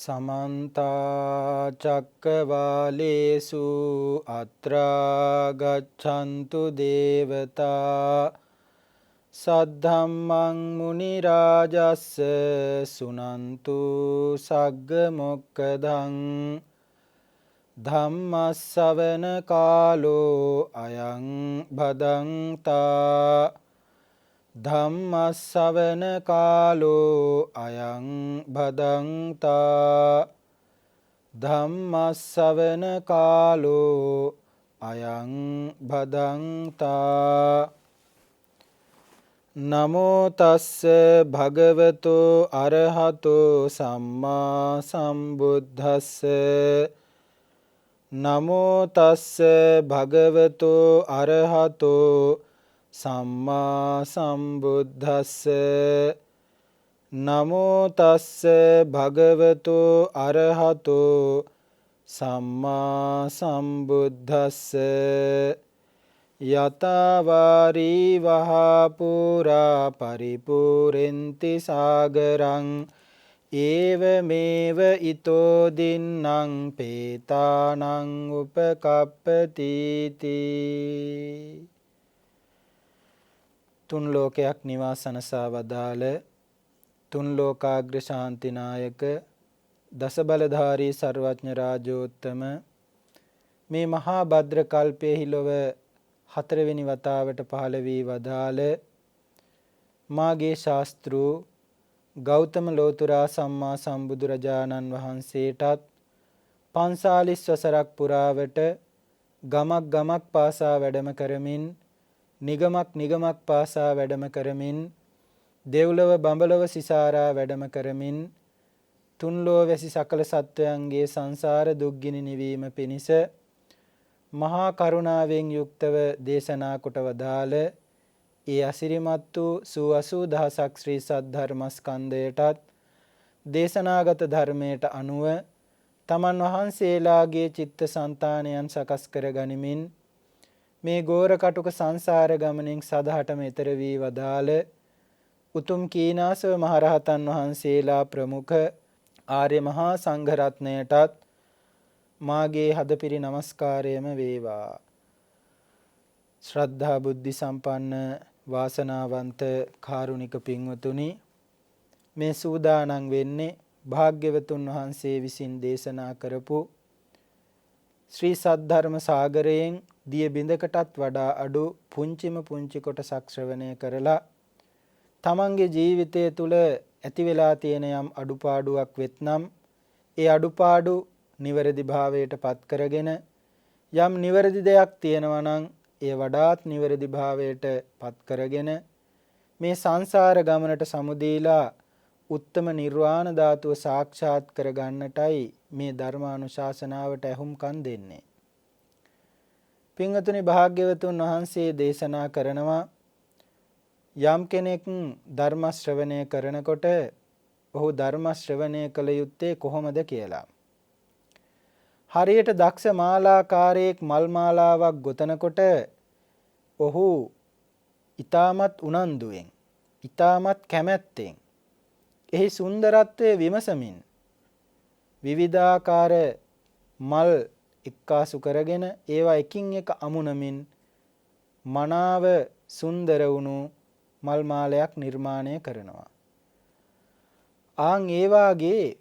समन्ता चक्रवालेषु अत्रा गच्छन्तु देवता सद्धम्मं मुनिराजस्स सुनन्तु सग्गमोक्खदं धम्मස්සවන කාලෝ අයං භදංතා ධම්මස්සවන කාලෝ අයං භදංතා ධම්මස්සවන කාලෝ අයං භදංතා නමෝ තස්ස භගවතෝ අරහතෝ සම්මා සම්බුද්දස්ස නමෝ තස්ස භගවතෝ අරහතෝ සම්මා සම්බුද්දස්ස නමෝ තස්ස භගවතෝ අරහතෝ සම්මා සම්බුද්දස්ස යතවාරී වහා පුරා පරිපූර්ණන්ති සාගරං ඒවමේව ඊතෝ දින්නම් පේතානං උපකප්පතිති. තුන් ලෝකයක් නිවාසනසා වදාළ තුන් ලෝකාග්‍ර ශාන්තිනායක දස බලධාරී සර්වඥ රාජෝත්තම මේ මහා භද්‍ර කල්පයේ ලොව හතරවෙනි වතාවට පහළ වී වදාළ මාගේ ශාස්ත්‍රූ ගෞතම ලෝතුරා සම්මා සම්බුදුරජාණන් වහන්සේටත් 45 වසරක් පුරාවට ගමක් ගමක් පාසා වැඩම කරමින් නිගමක් පාසා වැඩම කරමින් දෙව්ලොව බඹලොව සිසාරා වැඩම කරමින් තුන්ලෝ වැසි සකල සත්වයන්ගේ සංසාර දුක්ගිනි නිවීම පිණිස මහා කරුණාවෙන් යුක්තව දේශනා කොට වදාළ ඒ අසිරිමත් වූ සූ 80000ක් ශ්‍රී සද්ධර්මස්කන්ධයටත් දේශනාගත ධර්මයට අනුව තමන් වහන්සේලාගේ චිත්ත සංතානයන් සකස් කර ගනිමින් මේ ගෝර කටුක සංසාර ගමනින් සදහටම එතර වී වදාළ උතුම් කීනාසව මහරහතන් වහන්සේලා ප්‍රමුඛ ආර්ය මහා සංඝ රත්නයටත් මාගේ හදපිරි නමස්කාරයම වේවා. ශ්‍රද්ධා බුද්ධි සම්පන්න වාසනාවන්ත කාරුණික පින්වතුනි, මේ සූදානම් වෙන්නේ භාග්‍යවතුන් වහන්සේ විසින් දේශනා කරපු ශ්‍රී සද්ධර්ම සාගරයෙන් දිය බිඳකටත් වඩා අඩු පුංචිම පුංචි කොටසක් ශ්‍රවණය කරලා තමන්ගේ ජීවිතය තුළ ඇති වෙලා තියෙන යම් අඩුපාඩුවක් වෙත්නම් ඒ අඩුපාඩු නිවැරදි භාවයට පත් කරගෙන යම් නිවැරදි දෙයක් තියෙනවා නම් ඒ වඩාත් නිවැරදි භාවයට පත් කරගෙන මේ සංසාර ගමනට සමුදීලා උත්තම නිර්වාණ ධාතුව සාක්ෂාත් කර ගන්නටයි මේ ධර්මානුශාසනාවට ඇහුම්කන් දෙන්නේ. පින්වතුනි, භාග්‍යවතුන් වහන්සේ දේශනා කරනවා යම් කෙනෙක් ධර්ම ශ්‍රවණය කරනකොට ඔහු ධර්ම ශ්‍රවණය කළ යුත්තේ කොහොමද කියලා. හරියට දක්ෂ මාලාකාරයෙක් මල් මාලාවක් ගොතනකොට ඔහු ඊටමත් උනන්දුවෙන් ඊටමත් කැමැත්තෙන් එහි සුන්දරත්වය විමසමින් විවිධාකාර මල් එක්කාසු කරගෙන ඒවා එකින් එක අමුණමින් මනාව සුන්දර වුණු මල් මාලයක් නිර්මාණය කරනවා. ආන් ඒ වාගේ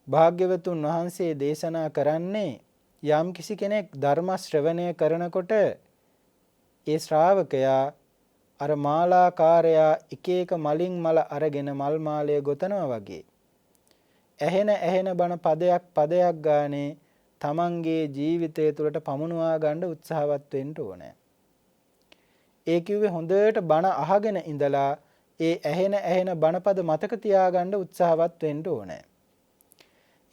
භාග්‍යවතුන් වහන්සේ දේශනා කරන්නේ යම් කිසි කෙනෙක් ධර්ම ශ්‍රවණය කරනකොට ඒ ශ්‍රාවකයා අර මාලාකාරයා එක එක මලින් මල අරගෙන මල් මාලය ගොතනවා වගේ ඇහෙන බණ පදයක් ගානේ තමන්ගේ ජීවිතය තුළට පමුණවා ගන්න උත්සාහවත් වෙන්න ඕනේ. ඒ කිව්වේ හොඳට බණ අහගෙන ඉඳලා ඒ ඇහෙන බණපද මතක තියාගන්න උත්සාහවත් වෙන්න ඕනේ.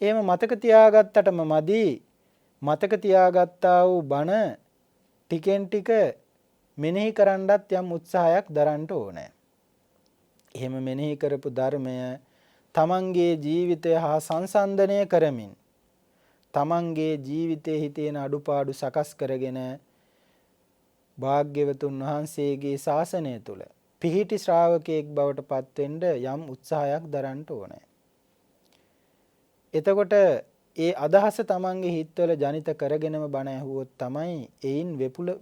එහෙම මතක තියාගත්තටම මදි. මතක තියාගත්තා වූ බණ ටිකෙන් ටික මෙනෙහි කරන්නත් යම් උත්සාහයක් දරන්න ඕනේ. එහෙම මෙනෙහි කරපු ධර්මය තමන්ගේ ජීවිතය හා සංසන්දනය කරමින් තමන්ගේ ජීවිතයේ තියෙන අඩුපාඩු සකස් කරගෙන භාග්‍යවතුන් වහන්සේගේ ශාසනය තුල පිහිටි ශ්‍රාවකයෙක් බවට පත් වෙන්න යම් උත්සාහයක් දරන්න ඕනේ. එතකොට ඒ අදහස තමන්ගේ හිතවල ජනිත කරගෙනම බණ ඇහුවොත් තමයි එයින්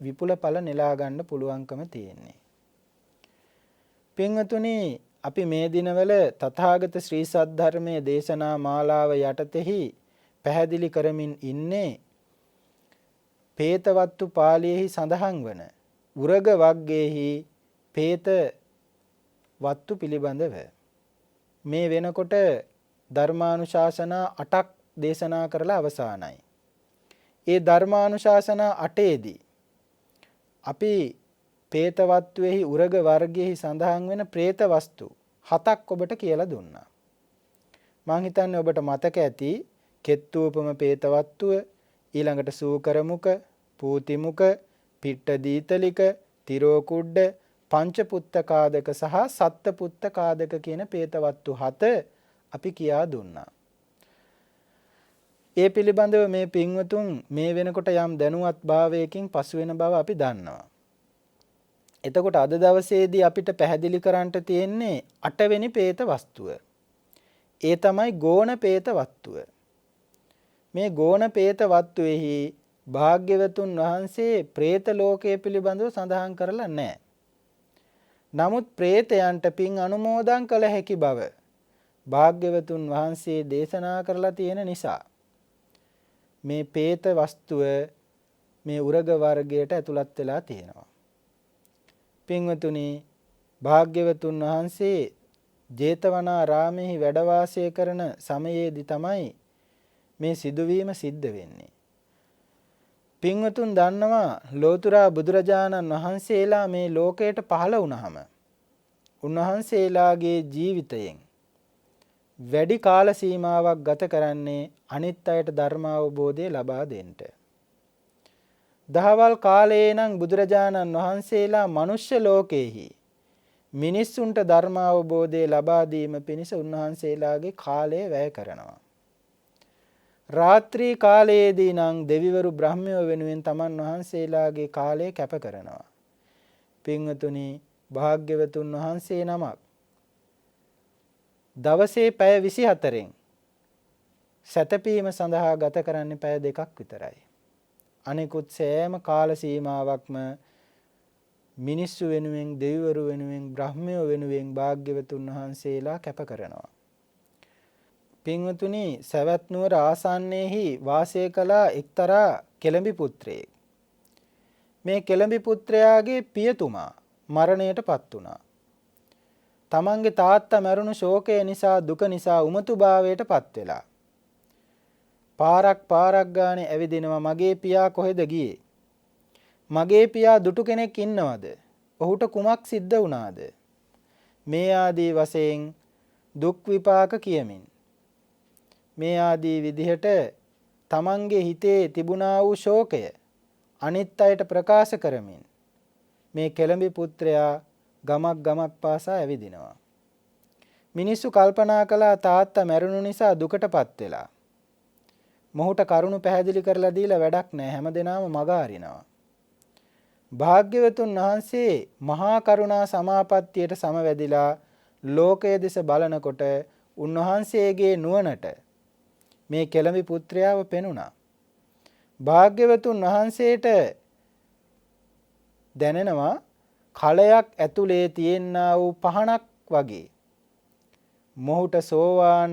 විපුල ඵල නෙලා ගන්න පුළුවන්කම තියෙන්නේ. පින්වතුනි, අපි මේ දිනවල තථාගත ශ්‍රී සද්ධර්මයේ දේශනා මාලාව යටතෙහි පැහැදිලි කරමින් ඉන්නේ පේතවත්තු පාළියේහි සඳහන් වන උරග වග්ගයේහි පේත වත්තු පිළිබඳව. මේ වෙනකොට ධර්මානුශාසනා 8ක් දේශනා කරලා අවසానයි. ඒ ධර්මානුශාසනා 8ේදී අපි පේතවත්වෙහි උරග වර්ගයේහි සඳහන් වෙන പ്രേත වස්තු 7ක් ඔබට කියලා දුන්නා. මං හිතන්නේ ඔබට මතක ඇති කෙත්තූපම പ്രേතවත්තුව, ඊළඟට සූකරමුක, පූතිමුක, පිට්ට දීතලික, තිරෝකුඩ්ඩ, පංචපුත්තකාදක සහ සත්පුත්තකාදක කියන പ്രേතවත්තු 7 අපි කියා දුන්නා. ඒ පිළිබඳව මේ පින්වතුන් මේ වෙනකොට යම් දැනුවත් භාවයකින් පසු වෙන බව අපි දන්නවා. එතකොට අද දවසේදී අපිට පැහැදිලි කරන්නට තියෙන්නේ 8 වෙනි പ്രേත වස්තුව. ඒ තමයි ගෝණ പ്രേත වස්තුව. මේ ගෝණ പ്രേත වස්තුවේහි භාග්‍යවතුන් වහන්සේ പ്രേත ලෝකයේ පිළිබඳව සඳහන් කරලා නැහැ. නමුත් പ്രേතයන්ට පින් අනුමෝදන් කළ හැකි බව භාග්‍යවතුන් වහන්සේ දේශනා කරලා තියෙන නිසා මේ പ്രേත වස්තුව මේ උරග වර්ගයට ඇතුළත් වෙලා තියෙනවා. පින්වතුනි, භාග්‍යවතුන් වහන්සේ ජේතවනාරාමෙහි වැඩ වාසය කරන සමයේදී තමයි මේ සිදුවීම සිද්ධ වෙන්නේ. පින්වතුන් දන්නවා ලෝතුරා බුදුරජාණන් වහන්සේලා මේ ලෝකයට පහළ වුණාම උන්වහන්සේලාගේ ජීවිතයෙන් වැඩි කාල සීමාවක් ගත කරන්නේ අනිත් අයට ධර්ම අවබෝධය ලබා දෙන්න. දහවල් කාලයේ නම් බුදුරජාණන් වහන්සේලා මනුෂ්‍ය ලෝකයේහි මිනිස්සුන්ට ධර්ම අවබෝධය ලබා දීම පිණිස උන්වහන්සේලාගේ කාලය වැය කරනවා. රාත්‍රී කාලයේදී නම් දෙවිවරු බ්‍රහ්මයෝ වෙනුවෙන් තමන් වහන්සේලාගේ කාලය කැප කරනවා. පින්වතුනි, භාග්‍යවතුන් වහන්සේ නමක් දවසේ පැය 24න් සැතපීම සඳහා ගත කරන්නේ පැය 2ක් විතරයි. අනිකුත් සෑම කාල සීමාවක්ම මිනිස්සු වෙනුවෙන්, දෙවිවරු වෙනුවෙන්, බ්‍රහ්මයෝ වෙනුවෙන් භාග්‍යවතුන් වහන්සේලා කැප කරනවා. පින්වතුනි, සවැත් නුවර ආසන්නයේහි වාසය කළ එක්තරා කෙළඹි පුත්‍රයෙක්. මේ කෙළඹි පුත්‍රයාගේ පියතුමා මරණයටපත් වුණා. තමන්ගේ තාත්තා මැරුණු ශෝකය නිසා, දුක නිසා උමතුභාවයටපත් වෙලා පාරක් ගානේ ඇවිදිනවා, මගේ පියා කොහෙද ගියේ? මගේ පියා දුටු කෙනෙක් ඉන්නවද? ඔහුට කුමක් සිද්ධ වුණාද? මේ ආදී වශයෙන් දුක් විපාක කියමින්, මේ ආදී විදිහට තමන්ගේ හිතේ තිබුණා වූ ශෝකය අනිත් අයට ප්‍රකාශ කරමින් මේ කෙළඹි පුත්‍රයා ගමක් පාසා ඇවිදිනවා. මිනිස්සු කල්පනා කළා තාත්තා මැරුණු නිසා දුකටපත් වෙලා. මොහුට කරුණ පැහැදිලි කරලා දීලා වැඩක් නැහැ. හැමදෙනාම මග අරිනවා. භාග්‍යවතුන් වහන්සේ මහා කරුණා සමාපත්තියට සමවැදිලා ලෝකයේ දෙස බලනකොට උන්වහන්සේගේ නුවණට මේ කෙළඹි පුත්‍රයාව පෙනුණා. භාග්‍යවතුන් වහන්සේට දැනෙනවා කලයක් ඇතුලේ තියෙනා වූ පහනක් වගේ මොහුට සෝවාන්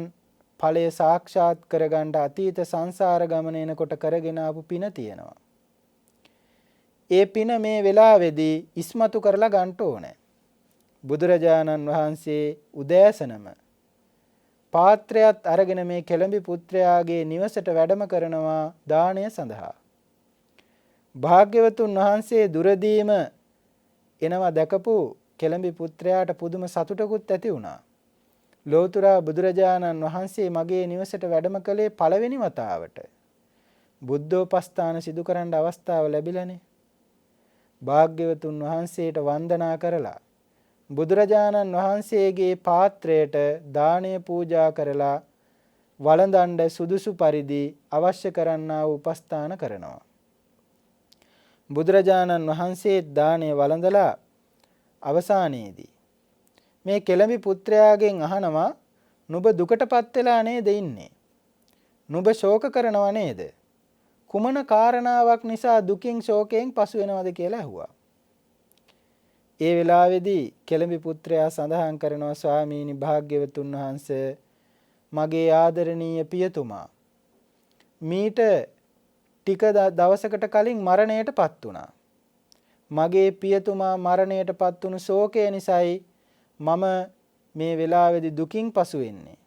ඵලය සාක්ෂාත් කරගන්න අතීත සංසාර ගමන එනකොට කරගෙන ආපු පින තියෙනවා. ඒ පින මේ වෙලාවේදී ඉස්මතු කරලා ගන්න ඕනේ. බුදුරජාණන් වහන්සේ උදෑසනම පාත්‍රයත් අරගෙන මේ කෙළඹි පුත්‍රයාගේ නිවසට වැඩම කරනවා දාණය සඳහා. භාග්‍යවතුන් වහන්සේ දුරදීම එනවා දැකපු කෙළඹි පුත්‍රයාට පුදුම සතුටකුත් ඇති වුණා. ලෝතුරා බුදුරජාණන් වහන්සේ මගේ නිවසට වැඩම කළේ පළවෙනි වතාවට. බුද්ධෝපස්ථාන සිදු කරන්න අවස්ථාව ලැබිලානේ. භාග්‍යවතුන් වහන්සේට වන්දනා කරලා බුදුරජාණන් වහන්සේගේ පාත්‍රයට දාණය පූජා කරලා වළඳන්ඩ සුදුසු පරිදි අවශ්‍ය කරන්නා වූ උපස්ථාන කරනවා. බුදුරජාණන් වහන්සේ දාණය වළඳලා අවසානයේදී මේ කෙළඹි පුත්‍රයාගෙන් අහනවා, නුඹ දුකටපත් වෙලා නේද ඉන්නේ? නුඹ ශෝක කරනව නේද? කුමන කාරණාවක් නිසා දුකින් ශෝකයෙන් පසු වෙනවද කියලා ඇහුවා. ඒ වෙලාවේදී කෙළඹි පුත්‍රයා සඳහන් කරනවා ස්වාමීනි භාග්‍යවතුන් වහන්සේ මගේ ආදරණීය පියතුමා මීට ටික දවසකට කලින් මරණයටපත් වුණා. මගේ පියතුමා මරණයටපත් වුණු ශෝකය නිසායි මම මේ වෙලාවේදී දුකින් පසු වෙන්නේ.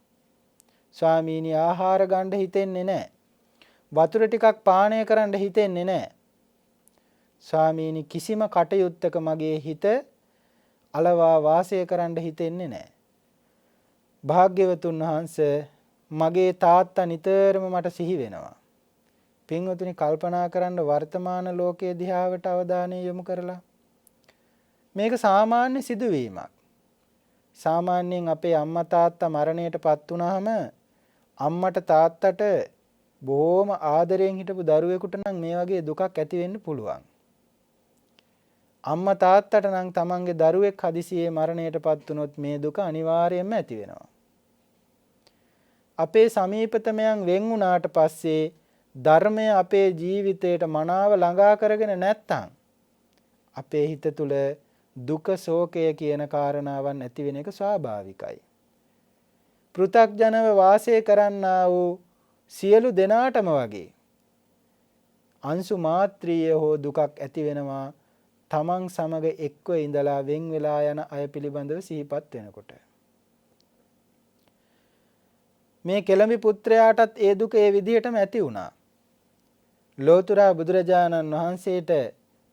ස්වාමීනි ආහාර ගන්න හිතෙන්නේ නැහැ. වතුර ටිකක් පානය කරන්න හිතෙන්නේ නැහැ. ස්වාමීනි කිසිම කටයුත්තක මගේ හිත අලවා වාසය කරන්න හිතෙන්නේ නැහැ. භාග්‍යවතුන් වහන්සේ මගේ තාත්තා නිතරම මට සිහි වෙනවා. පින්වතුනි කල්පනා කරන්න වර්තමාන ලෝකයේ දිහාවට අවධානය යොමු කරලා මේක සාමාන්‍ය සිදුවීමක්. සාමාන්‍යයෙන් අපේ අම්මා තාත්තා මරණයටපත් වුණාම අම්මට තාත්තට බොහොම ආදරයෙන් හිටපු දරුවෙකුට නම් මේ වගේ දුකක් ඇති වෙන්න පුළුවන්. අම්මා තාත්තට නම් තමන්ගේ දරුවෙක් හදිසියේ මරණයටපත් වුණොත් මේ දුක අනිවාර්යයෙන්ම ඇති වෙනවා. අපේ සමීපතමයන් වෙන් වුණාට පස්සේ ධර්මය අපේ ජීවිතයට මනාව ළඟා කරගෙන නැත්තම් අපේ හිත තුළ දුක ශෝකය කියන කාරණාවන් ඇති වෙන එක ස්වාභාවිකයි. පෘථග්ජනව වාසය කරන්නා වූ සියලු දෙනාටම වගේ අංශු මාත්‍රීය හෝ දුකක් ඇති වෙනවා තමන් සමග එක්ව ඉඳලා වෙන් වෙලා යන අය පිළිබඳව සිහිපත් වෙනකොට. මේ කෙළඹි පුත්‍රයාටත් ඒ දුක ඒ විදිහටම ඇති වුණා. ලෝතර බුදුරජාණන් වහන්සේට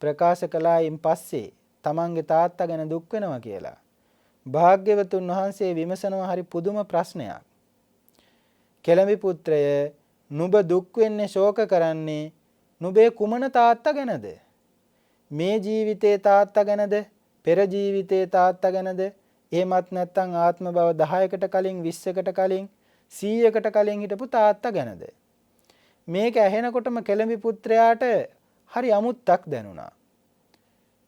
ප්‍රකාශ කළායින් පස්සේ තමන්ගේ තාත්තා ගැන දුක් වෙනවා කියලා. භාග්‍යවතුන් වහන්සේ විමසනවා හරි පුදුම ප්‍රශ්නයක්. කෙළඹි පුත්‍රය නුඹ දුක් වෙන්නේ ශෝක කරන්නේ නුඹේ කුමන තාත්තා ගැනද? මේ ජීවිතේ තාත්තා ගැනද? පෙර ජීවිතේ තාත්තා ගැනද? එහෙමත් නැත්නම් ආත්ම භව 10කට කලින් 20කට කලින් 100කට කලින් හිටපු තාත්තා ගැනද? මේක ඇහෙනකොටම කෙළඹි පුත්‍රයාට හරි අමුත්තක් දැනුණා.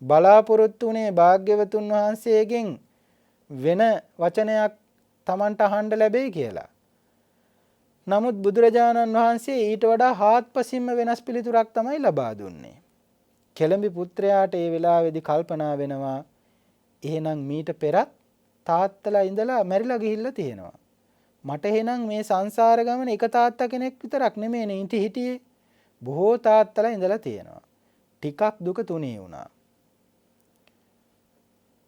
බලාපොරොත්තු වුණේ භාග්‍යවතුන් වහන්සේගෙන් වෙන වචනයක් Tamanට අහන්න ලැබෙයි කියලා. නමුත් බුදුරජාණන් වහන්සේ ඊට වඩා හාත්පසින්ම වෙනස් පිළිතුරක් තමයි ලබා දුන්නේ. කෙළඹි පුත්‍රයාට ඒ වෙලාවේදී කල්පනා වෙනවා එහෙනම් මීට පෙරත් තාත්තලා ඉඳලා මැරිලා ගිහිල්ලා තියෙනවා. මට එහෙනම් මේ සංසාර ගමන එක තාත්තා කෙනෙක් විතරක් නෙමෙයි ඉඳි හිටියේ. බොහෝ තාත්තලා ඉඳලා තියෙනවා. ටිකක් දුක තුනී වුණා.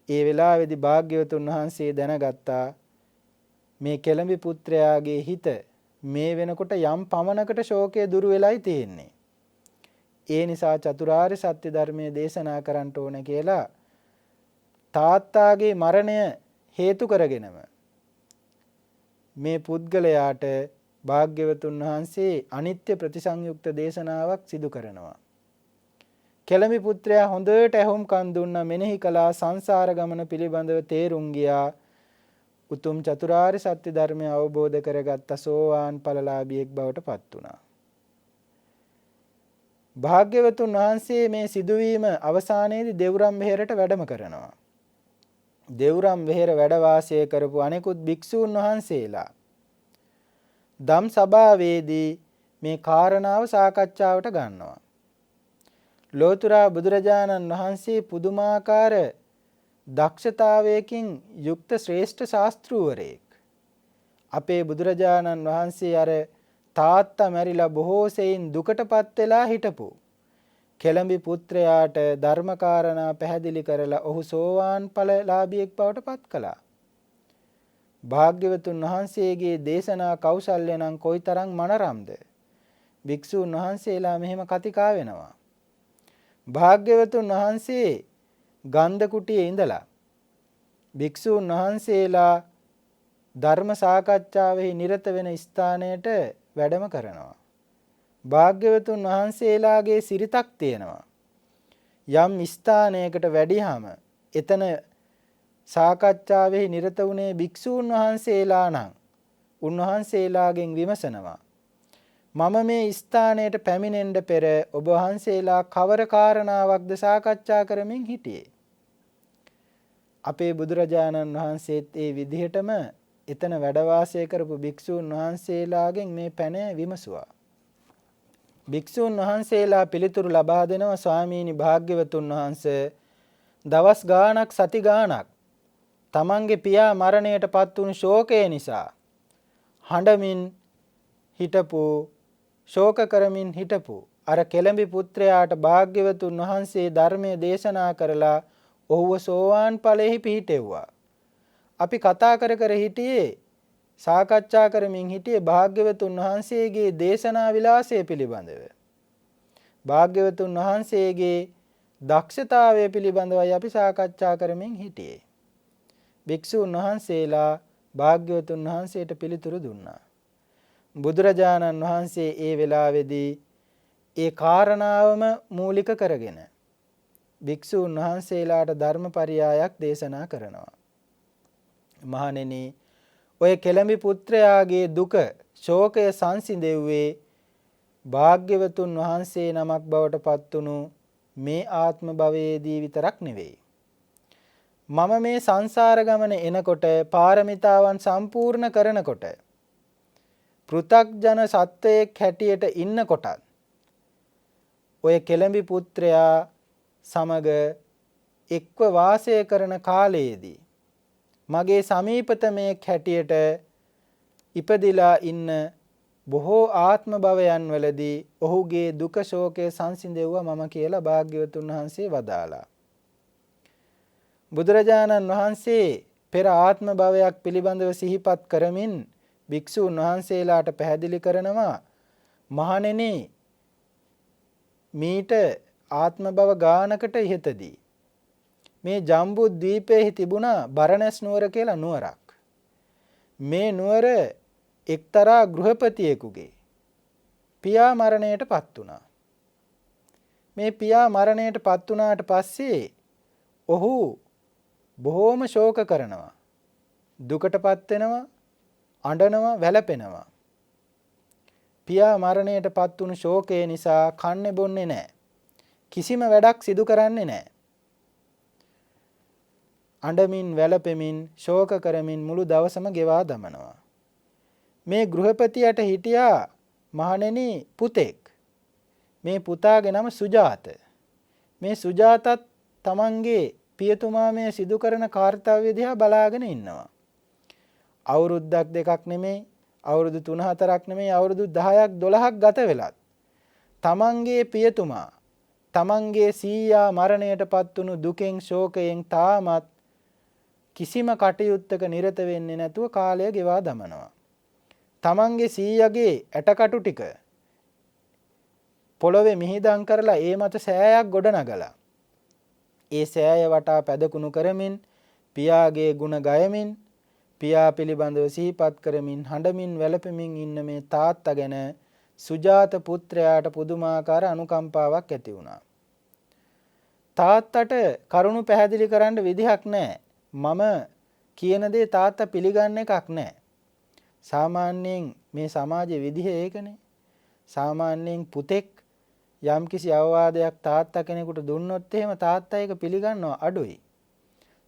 ඒ වෙලාවේදී භාග්‍යවතුන් වහන්සේ දැනගත්තා මේ කෙළඹි පුත්‍රයාගේ හිත මේ වෙනකොට යම් පමණකට ශෝකය දුරු වෙලයි තියෙන්නේ. ඒ නිසා චතුරාර්ය සත්‍ය ධර්මයේ දේශනා කරන්න ඕන කියලා තාත්තාගේ මරණය හේතු කරගෙනම මේ පුද්ගලයාට භාග්‍යවතුන් වහන්සේ අනිත්‍ය ප්‍රතිසංයුක්ත දේශනාවක් සිදු කරනවා. කෙළඹි පුත්‍රයා හොඳට ඇහුම්කන් දුන්නා මෙනෙහි කළා සංසාර ගමන පිළිබඳව තේරුම් ගියා. උතුම් චතුරාර්ය සත්‍ය ධර්මය අවබෝධ කරගත්ත සෝවාන් ඵලලාභියෙක් බවට පත් වුණා. භාග්‍යවතුන් වහන්සේ මේ සිදුවීම අවසානයේදී දෙව්රම් වෙහෙරට වැඩම කරනවා. දෙව්රම් වෙහෙර වැඩ වාසය කරපු අනෙකුත් භික්ෂූන් වහන්සේලා ධම් සභාවේදී මේ කාරණාව සාකච්ඡාවට ගන්නවා. ලෝතර බුදුරජාණන් වහන්සේ පුදුමාකාර දක්ෂතාවයකින් යුක්ත ශ්‍රේෂ්ඨ ශාස්ත්‍රූවරයෙක්. අපේ බුදුරජාණන් වහන්සේ අර තාත්තා මැරිලා බොහෝ සෙයින් දුකටපත් වෙලා හිටපු කෙළඹි පුත්‍රයාට ධර්මකාරණා පැහැදිලි කරලා ඔහු සෝවාන් ඵලලාභියෙක් බවට පත් කළා. භාග්‍යවතුන් වහන්සේගේ දේශනා කෞශල්‍ය නම් කොයිතරම් මනරම්ද? භික්ෂුන් වහන්සේලා මෙහෙම කතිකා වෙනවා. භාග්‍යවතුන් වහන්සේ ගන්ධ කුටියේ ඉඳලා භික්ෂුන් වහන්සේලා ධර්ම සාකච්ඡාවෙහි නිරත වෙන ස්ථානයට වැඩම කරනවා. භාග්‍යවතුන් වහන්සේලාගේ සිරිතක් තියෙනවා. යම් ස්ථානයකට වැඩිහම එතන සාකච්ඡාවෙහි නිරත වුණේ භික්ෂූන් වහන්සේලා නම් උන්වහන්සේලාගෙන් විමසනවා මම මේ ස්ථානයට පැමිණෙන්න පෙර ඔබ වහන්සේලා කවර කාරණාවක්ද සාකච්ඡා කරමින් හිටියේ? අපේ බුදුරජාණන් වහන්සේත් ඒ විදිහටම එතන වැඩ වාසය කරපු භික්ෂූන් වහන්සේලාගෙන් මේ පැන විමසුවා. භික්ෂූන් වහන්සේලා පිළිතුරු ලබා දෙනවා ස්වාමීනි භාග්‍යවතුන් වහන්සේ දවස් ගාණක් සති ගාණක් තමන්ගේ පියා මරණයට පත් වුණු ශෝකය නිසා හඬමින් හිටපු ශෝක කරමින් හිටපු අර කෙළඹි පුත්‍රයාට භාග්‍යවතුන් වහන්සේ ධර්මයේ දේශනා කරලා ඔහුව සෝවාන් ඵලෙහි පිහිටෙව්වා. අපි කතා කර කර හිටියේ සාකච්ඡා කරමින් හිටියේ භාග්‍යවතුන් වහන්සේගේ දේශනා විලාසය පිළිබඳව. භාග්‍යවතුන් වහන්සේගේ දක්ෂතාවය පිළිබඳවයි අපි සාකච්ඡා කරමින් හිටියේ. භික්ෂුන් වහන්සේලා භාග්‍යවතුන් වහන්සේට පිළිතුරු දුන්නා. බුදුරජාණන් වහන්සේ ඒ වෙලාවේදී ඒ කාරණාවම මූලික කරගෙන භික්ෂුන් වහන්සේලාට ධර්මපරියායක් දේශනා කරනවා. මහණෙනි, ඔය කෙළඹි පුත්‍රයාගේ දුක ශෝකය සංසිඳෙව්වේ භාග්‍යවතුන් වහන්සේ නමක් බවට පත්තුණු මේ ආත්ම භවයේදී විතරක් නෙවෙයි. මම මේ සංසාර ගමන එනකොට පාරමිතාවන් සම්පූර්ණ කරනකොට පෘථග්ජන සත්වයෙක් හැටියට ඉන්නකොටත් ඔය කෙළඹි පුත්‍රයා සමග එක්ව වාසය කරන කාලයේදී මගේ සමීපතමයෙක් හැටියට ඉපදිලා ඉන්න බොහෝ ආත්ම භවයන් වලදී ඔහුගේ දුක ශෝකය සංසිඳෙව්වා මම කියලා භාග්‍යවතුන් වහන්සේ වදාලා. බුදුරජාණන් වහන්සේ පෙර ආත්ම භවයක් පිළිබඳව සිහිපත් කරමින් භික්ෂූන් වහන්සේලාට පැහැදිලි කරනවා මහණෙනි, මීට ආත්ම භව ගානකට ඉහතදී මේ ජම්බු ද්වීපයේ තිබුණා බරණැස් නුවර කියලා නුවරක්. මේ නුවර එක්තරා ගෘහපතියෙකුගේ පියා මරණයට පත් වුණා. මේ පියා මරණයට පත් වුණාට පස්සේ ඔහු බොහෝම ශෝක කරනවා, දුකටපත් වෙනවා, අඬනවා, වැළපෙනවා. පියා මරණයට පත් වුණු ශෝකය නිසා කන්නේ බොන්නේ නැහැ. කිසිම වැඩක් සිදු කරන්නේ නැහැ. අඬමින් වැළපෙමින් ශෝක කරමින් මුළු දවසම ගෙවා දමනවා. මේ ගෘහපතියට හිටියා මහණෙනි පුතෙක්. මේ පුතාගේ නම සුජාත. මේ සුජාතත් තමන්ගේ පියතුමා මේ සිදු කරන කාර්යය දිහා බලාගෙන ඉන්නවා. අවුරුද්දක් දෙකක් නෙමෙයි, අවුරුදු 3-4ක් නෙමෙයි, අවුරුදු 10ක් 12ක් ගත වෙලත් තමන්ගේ පියතුමා තමන්ගේ සීයා මරණයට පත් වුණු දුකෙන් ශෝකයෙන් තාමත් කිසිම කටයුත්තක නිරත වෙන්නේ නැතුව කාලය ගෙවා දමනවා. තමන්ගේ සීයාගේ ඇටකටු ටික පොළොවේ මිහිදන් කරලා ඒ මත සෑයක් ගොඩනගලා ඒ සෑය වටා පැදකුණු කරමින් පියාගේ ගුණ ගයමින් පියා පිළිබඳව සිහිපත් කරමින් හඬමින් වැළපෙමින් ඉන්න මේ තාත්තා ගැන සුජාත පුත්‍රයාට පුදුමාකාර අනුකම්පාවක් ඇති වුණා. තාත්තට කරුණු පැහැදිලි කරන්න විදිහක් නැහැ. මම කියන දේ තාත්තා පිළිගන්න එකක් නැහැ. සාමාන්‍යයෙන් මේ සමාජයේ විදිහ ඒකනේ. සාමාන්‍යයෙන් පුතෙක් යම්කිසි අවවාදයක් තාත්තා කෙනෙකුට දුන්නොත් එහෙම තාත්තා ඒක පිළිගන්නවා අඩුයි.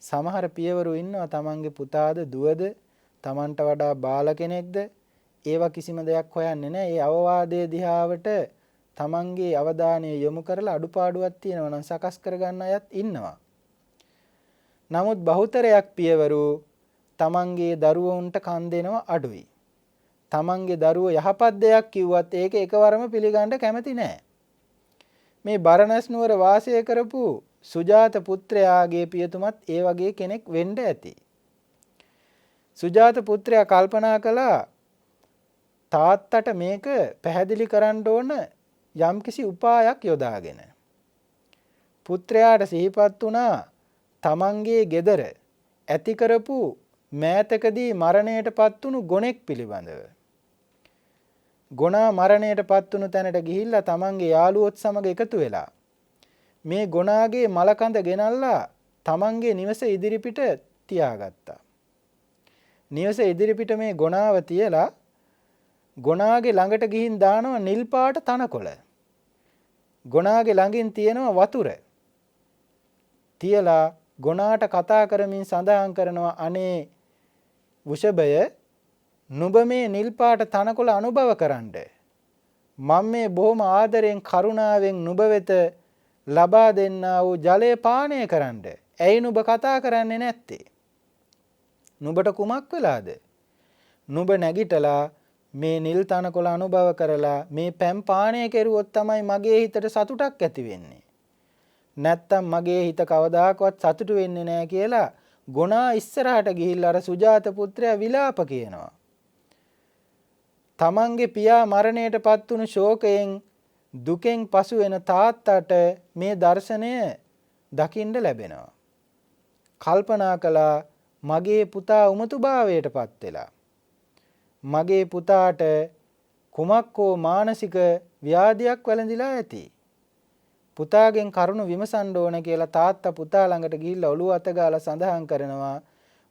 සමහර පියවරු ඉන්නවා තමන්ගේ පුතාද දුවද තමන්ට වඩා බාල කෙනෙක්ද ඒවා කිසිම දෙයක් හොයන්නේ නැහැ. ඒ අවවාදයේ දිහාවට තමන්ගේ අවධානය යොමු කරලා අඩුපාඩුවක් තියෙනවා නම් සකස් කරගන්න අයත් ඉන්නවා. නමුත් බහුතරයක් පියවරු තමන්ගේ දරුවන්ට කන් දෙනවා අඩුයි. තමන්ගේ දරුවෝ යහපත් දෙයක් කිව්වත් ඒක එකවරම පිළිගන්න කැමති නැහැ. මේ බරණැස් නුවර වාසය කරපු සුජාත පුත්‍රයාගේ පියතුමත් ඒ වගේ කෙනෙක් වෙන්න ඇති. සුජාත පුත්‍රයා කල්පනා කළා තාත්තට මේක පැහැදිලි කරන්න ඕන යම්කිසි උපායක් යොදාගෙන. පුත්‍රයාට සිහිපත් වුණා තමන්ගේ ගෙදර ඇති කරපු මෑතකදී මරණයට පත් වුණු ගොනෙක් පිළිබඳව. ගොනා මරණයට පත් වුණු තැනට ගිහිල්ලා තමන්ගේ යාළුවොත් සමග එකතු වෙලා මේ ගොනාගේ මලකඳ ගෙනල්ලා තමන්ගේ නිවස ඉදිරිපිට තියාගත්තා. නිවස ඉදිරිපිට මේ ගොනාව තියලා ගොනාගේ ළඟට ගිහින් දානවා නිල් පාට තනකොළ. ගොනාගේ ළඟින් තියෙනවා වතුර. තියලා ගොනාට කතා කරමින් සඳහන් කරනවා අනේ වෘෂභය නුඹ මේ නිල් පාට තනකොළ අනුභව කරන්න. මම මේ බොහොම ආදරෙන් කරුණාවෙන් නුඹ වෙත ලබා දෙන්නා වූ ජලය පානය කරන්න. ඇයි නුඹ කතා කරන්නේ නැත්තේ? නුඹට කුමක් වෙලාද? නුඹ නැගිටලා මේ නිල් තනකොළ අනුභව කරලා මේ පැම් පානය කෙරුවොත් තමයි මගේ හිතට සතුටක් ඇති වෙන්නේ. නැත්තම් මගේ හිත කවදාකවත් සතුටු වෙන්නේ නැහැ කියලා ගොනා ඉස්සරහට ගිහිල්ලා අර සුජාත පුත්‍රයා විලාප කියනවා. තමන්ගේ පියා මරණයටපත් වුණු ශෝකයෙන් දුකෙන් පසු වෙන තාත්තට මේ දර්ශනය දකින්න ලැබෙනවා. කල්පනා කළා මගේ පුතා උමතුභාවයටපත් වෙලා. මගේ පුතාට කුමක් හෝ මානසික ව්‍යාධියක් වැළඳිලා ඇති. පුතාගෙන් කරුණ විමසන්න ඕන කියලා තාත්තා පුතා ළඟට ගිහිල්ලා ඔළුව අත ගාලා සඳහන් කරනවා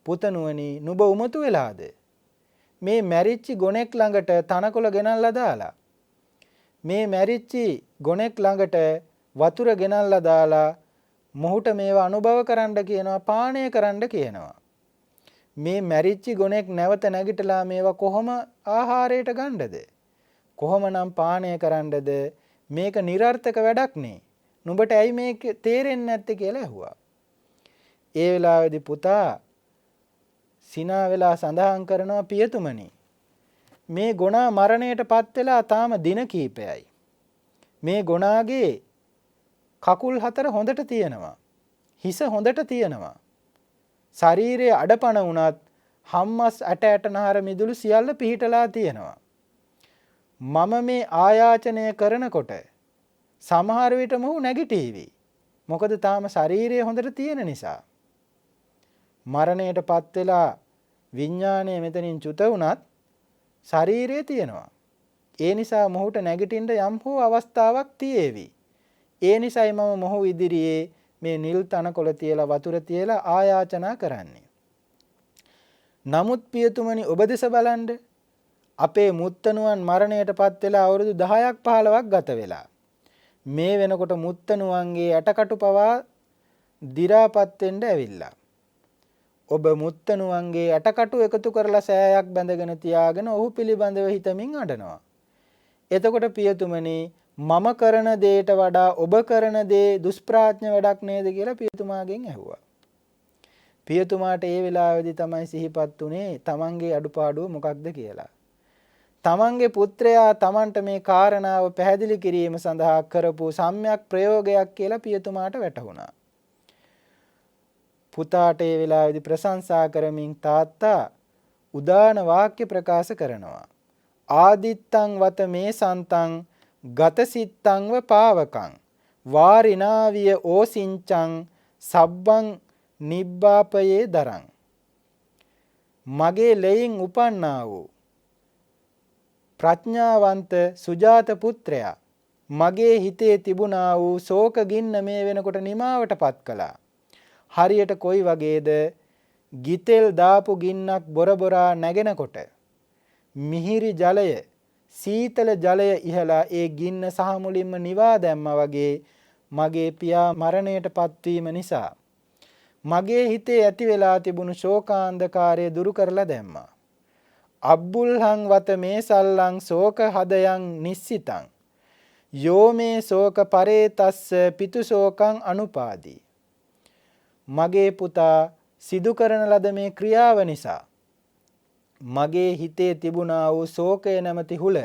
පුතණුවනි නුඹ උමතු වෙලාද? මේ මැරිච්චි ගොනෙක් ළඟට තනකොළ ගෙනල්ලා දාලා මේ මැරිච්චි ගොනෙක් ළඟට වතුර ගෙනල්ලා දාලා මොහුට මේවා අනුභව කරන්න කියනවා පානය කරන්න කියනවා. මේ මැරිච්චි ගොනෙක් නැවත නැගිටලා මේවා කොහොම ආහාරයට ගන්නද? කොහොමනම් පානය කරන්නද? මේක નિરර්ථක වැඩක් නේ. නුඹට ඇයි මේක තේරෙන්නේ නැත්තේ කියලා ඇහුවා. ඒ වෙලාවේදී පුතා සිනා වෙලා සඳහන් කරනවා පියතුමනි මේ ගොනා මරණයටපත් වෙලා තාම දින කීපයයි. මේ ගොනාගේ කකුල් හතර හොඳට තියෙනවා. හිස හොඳට තියෙනවා. ශරීරයේ අඩපණ වුණත් හම්මස් ඇට ඇටනහර මිදුළු සියල්ල පිහිටලා තියෙනවා. මම මේ ආයාචනය කරනකොට සමහර විට මොහු නැගිටීවි. මොකද තාම ශරීරය හොඳට තියෙන නිසා. මරණයටපත් වෙලා විඥාණය මෙතනින් චුත වුණත් ශරීරය තියෙනවා. ඒ නිසා මොහුට නැගිටින්න යම් හෝ අවස්ථාවක් තියේවි. ඒ නිසයි මම මොහු ඉදිරියේ මේ නිල් තනකොළ තියලා වතුර තියලා ආයාචනා කරන්නේ. නමුත් පියතුමනි ඔබ දෙස බලන්න අපේ මුත්තණුවන් මරණයටපත් වෙලා අවුරුදු 10ක් 15ක් ගත වෙලා. මේ වෙනකොට මුත්තණුවන්ගේ ඇටකටු පවා දි รา පත් වෙන්න ඇවිල්ලා. ඔබ මුත්තණුවන්ගේ ඇටකටු එකතු කරලා සෑයක් බැඳගෙන තියාගෙන ඔහු පිළිබඳව හිතමින් අඬනවා. එතකොට පියතුමනි මම කරන දේට වඩා ඔබ කරන දේ දුෂ්ප්‍රාඥ වැඩක් නේද කියලා පියතුමාගෙන් ඇහුවා. පියතුමාට ඒ වෙලාවේදී තමයි සිහිපත් උනේ තමන්ගේ අඩුපාඩුව මොකක්ද කියලා. තමන්ගේ පුත්‍රයා තමන්ට මේ කාරණාව පැහැදිලි කිරීම සඳහා කරපු සම්‍යක් ප්‍රයෝගයක් කියලා පියතුමාට වැටහුණා. පුතාට ඒ වෙලාවේදී ප්‍රශංසා කරමින් තාත්තා උදාන වාක්‍ය ප්‍රකාශ කරනවා. ආදිත්තං වත මේ සන්තං ගතසිත්තංව පාවකං වාරිනාවිය ඕසින්චං සබ්බං නිබ්බාපයේ දරං. මගේ ලෙයින් උපන්නා වූ ප්‍රඥාවන්ත සුජාත පුත්‍රයා මගේ හිතේ තිබුණා වූ ශෝක ගින්න මේ වෙනකොට නිමාවටපත් කළා. හරියට කොයි වගේද ගිතෙල් දාපු ගින්නක් බොරබොරා නැගෙනකොට මිහිරි ජලය සීතල ජලය ඉහලා ඒ ගින්න සහ මුලින්ම නිවා දැම්මා වගේ මගේ පියා මරණයටපත් වීම නිසා මගේ හිතේ ඇති වෙලා තිබුණු ශෝකාන්ධකාරය දුරු කරලා දැම්මා. අබ්බුල්හං වත මේ සල්ලං ශෝක හදයන් නිස්සිතං යෝ මේ ශෝක පරේතස්ස පිතු ශෝකං අනුපාදී. මගේ පුතා සිදු කරන ලද මේ ක්‍රියාව නිසා මගේ හිතේ තිබුණා වූ ශෝකය නැමැති හුල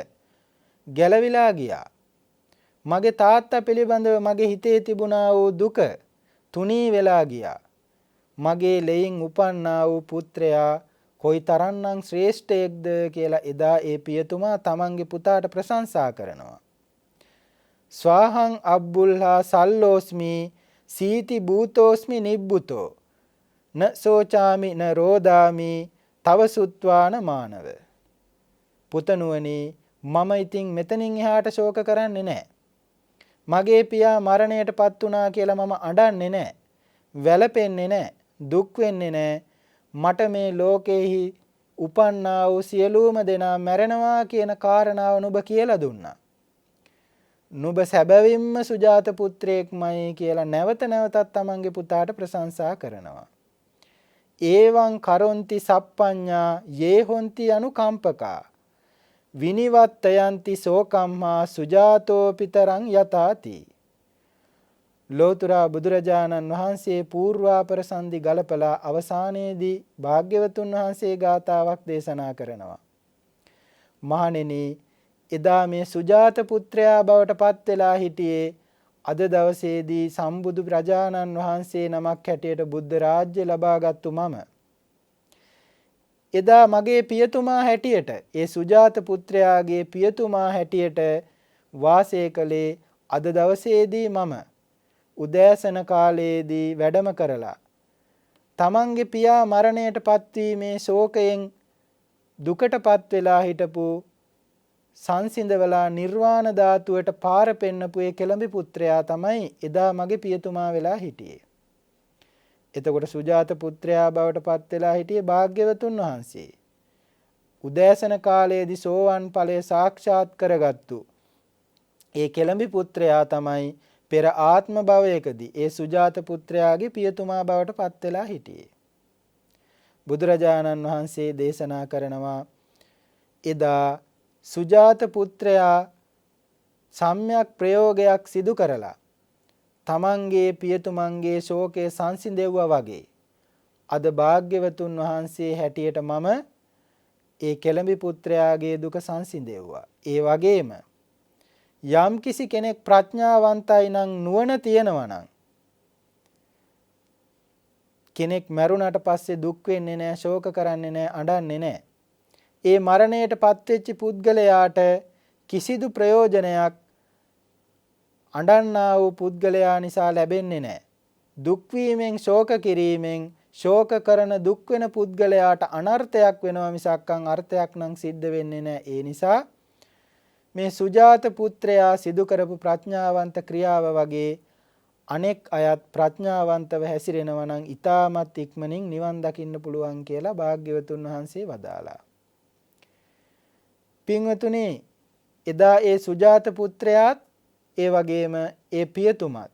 ගැලවිලා ගියා. මගේ තාත්තා පිළිබඳව මගේ හිතේ තිබුණා වූ දුක තුනී වෙලා ගියා. මගේ ලෙයින් උපන්නා වූ පුත්‍රයා කොයිතරම්නම් ශ්‍රේෂ්ඨයෙක්ද කියලා එදා ඒ පියතුමා තමන්ගේ පුතාට ප්‍රශංසා කරනවා. ස්වාහං අබ්බුල්හා සල්ලෝස්මි සීති භූතෝස්මි නිබ්බුතෝ න සෝචාමි න රෝදාමි තව සුත්වාන මානව. පුතණුවනි මම ඉතින් මෙතනින් එහාට ශෝක කරන්නේ නැහැ. මගේ පියා මරණයටපත් වුණා කියලා මම අඬන්නේ නැහැ. වැළපෙන්නේ නැහැ. දුක් වෙන්නේ නැහැ. මට මේ ලෝකෙහි උපන්නා වූ සියලුම දෙනා මැරෙනවා කියන කාරණාව නුඹ කියලා දුන්නා. නුඹ සැබවින්ම සුජාත පුත්‍රයෙක්මයි කියලා නැවත නැවතත් තමන්ගේ පුතාට ප්‍රශංසා කරනවා. ඒවං කරොන්ති සප්පඤ්ඤා යේ හොන්ති අනුකම්පකා විනිවත්තයන්ති සෝකම්මා සුජාතෝ පිතරං යතාති. ලෝතුරා බුදුරජාණන් වහන්සේ පූර්වාපර සංදි ගලපලා අවසානයේදී භාග්‍යවතුන් වහන්සේ ගාථාවක් දේශනා කරනවා. මහණෙනි, එදා මේ සුජාත පුත්‍රයා බවට පත් වෙලා හිටියේ අද දවසේදී සම්බුදු රජාණන් වහන්සේ නමක් හැටියට බුද්ධ රාජ්‍ය ලබාගත්තු මම එදා මගේ පියතුමා හැටියට ඒ සුජාත පුත්‍රයාගේ පියතුමා හැටියට වාසය කළේ අද දවසේදී මම උදෑසන කාලයේදී වැඩම කරලා තමන්ගේ පියා මරණයට පත්වීමේ ශෝකයෙන් දුකටපත් වෙලා හිටපු සංසිඳවලා නිර්වාණ ධාතුවට පාර පෙන්නපු ඒ කෙළඹි පුත්‍රයා තමයි එදා මගේ පියතුමා වෙලා හිටියේ. එතකොට සුජාත පුත්‍රයා බවට පත් වෙලා හිටියේ භාග්‍යවතුන් වහන්සේ. උදෑසන කාලයේදී සෝවන් ඵලය සාක්ෂාත් කරගත්තු ඒ කෙළඹි පුත්‍රයා තමයි පෙර ආත්ම භවයකදී ඒ සුජාත පුත්‍රයාගේ පියතුමා බවට පත් වෙලා හිටියේ. බුදුරජාණන් වහන්සේ දේශනා කරනවා එදා සුජාත පුත්‍රයා සම්‍යක් ප්‍රයෝගයක් සිදු කරලා තමන්ගේ පියතුමන්ගේ ශෝකය සංසිඳෙව්වා වගේ අද භාග්‍යවතුන් වහන්සේ හැටියට මම ඒ කෙළඹි පුත්‍රයාගේ දුක සංසිඳෙව්වා. ඒ වගේම යම් කිසි කෙනෙක් ප්‍රඥාවන්තයි නම් නුවණ තියෙනවා නම් කෙනෙක් මරුණට පස්සේ දුක් වෙන්නේ නැහැ, ශෝක කරන්නේ නැහැ, අඬන්නේ නැහැ. ඒ මරණයට පත්වෙච්ච පුද්ගලයාට කිසිදු ප්‍රයෝජනයක් අඬන්නා වූ පුද්ගලයා නිසා ලැබෙන්නේ නැහැ. දුක් වීමෙන් ශෝක කිරීමෙන් ශෝක කරන දුක් වෙන පුද්ගලයාට අනර්ථයක් වෙනවා මිසක් අර්ථයක් නම් සිද්ධ වෙන්නේ නැහැ. ඒ නිසා මේ සුජාත පුත්‍රයා සිදු කරපු ප්‍රඥාවන්ත ක්‍රියාව වගේ අනෙක් අයත් ප්‍රඥාවන්තව හැසිරෙනවා නම් ඊටමත් ඉක්මනින් නිවන් දකින්න පුළුවන් කියලා භාග්‍යවතුන් වහන්සේ වදාලා. පින්වතුනි, එදා ඒ සුජාත පුත්‍රයාත් ඒ වගේම ඒ පියතුමත්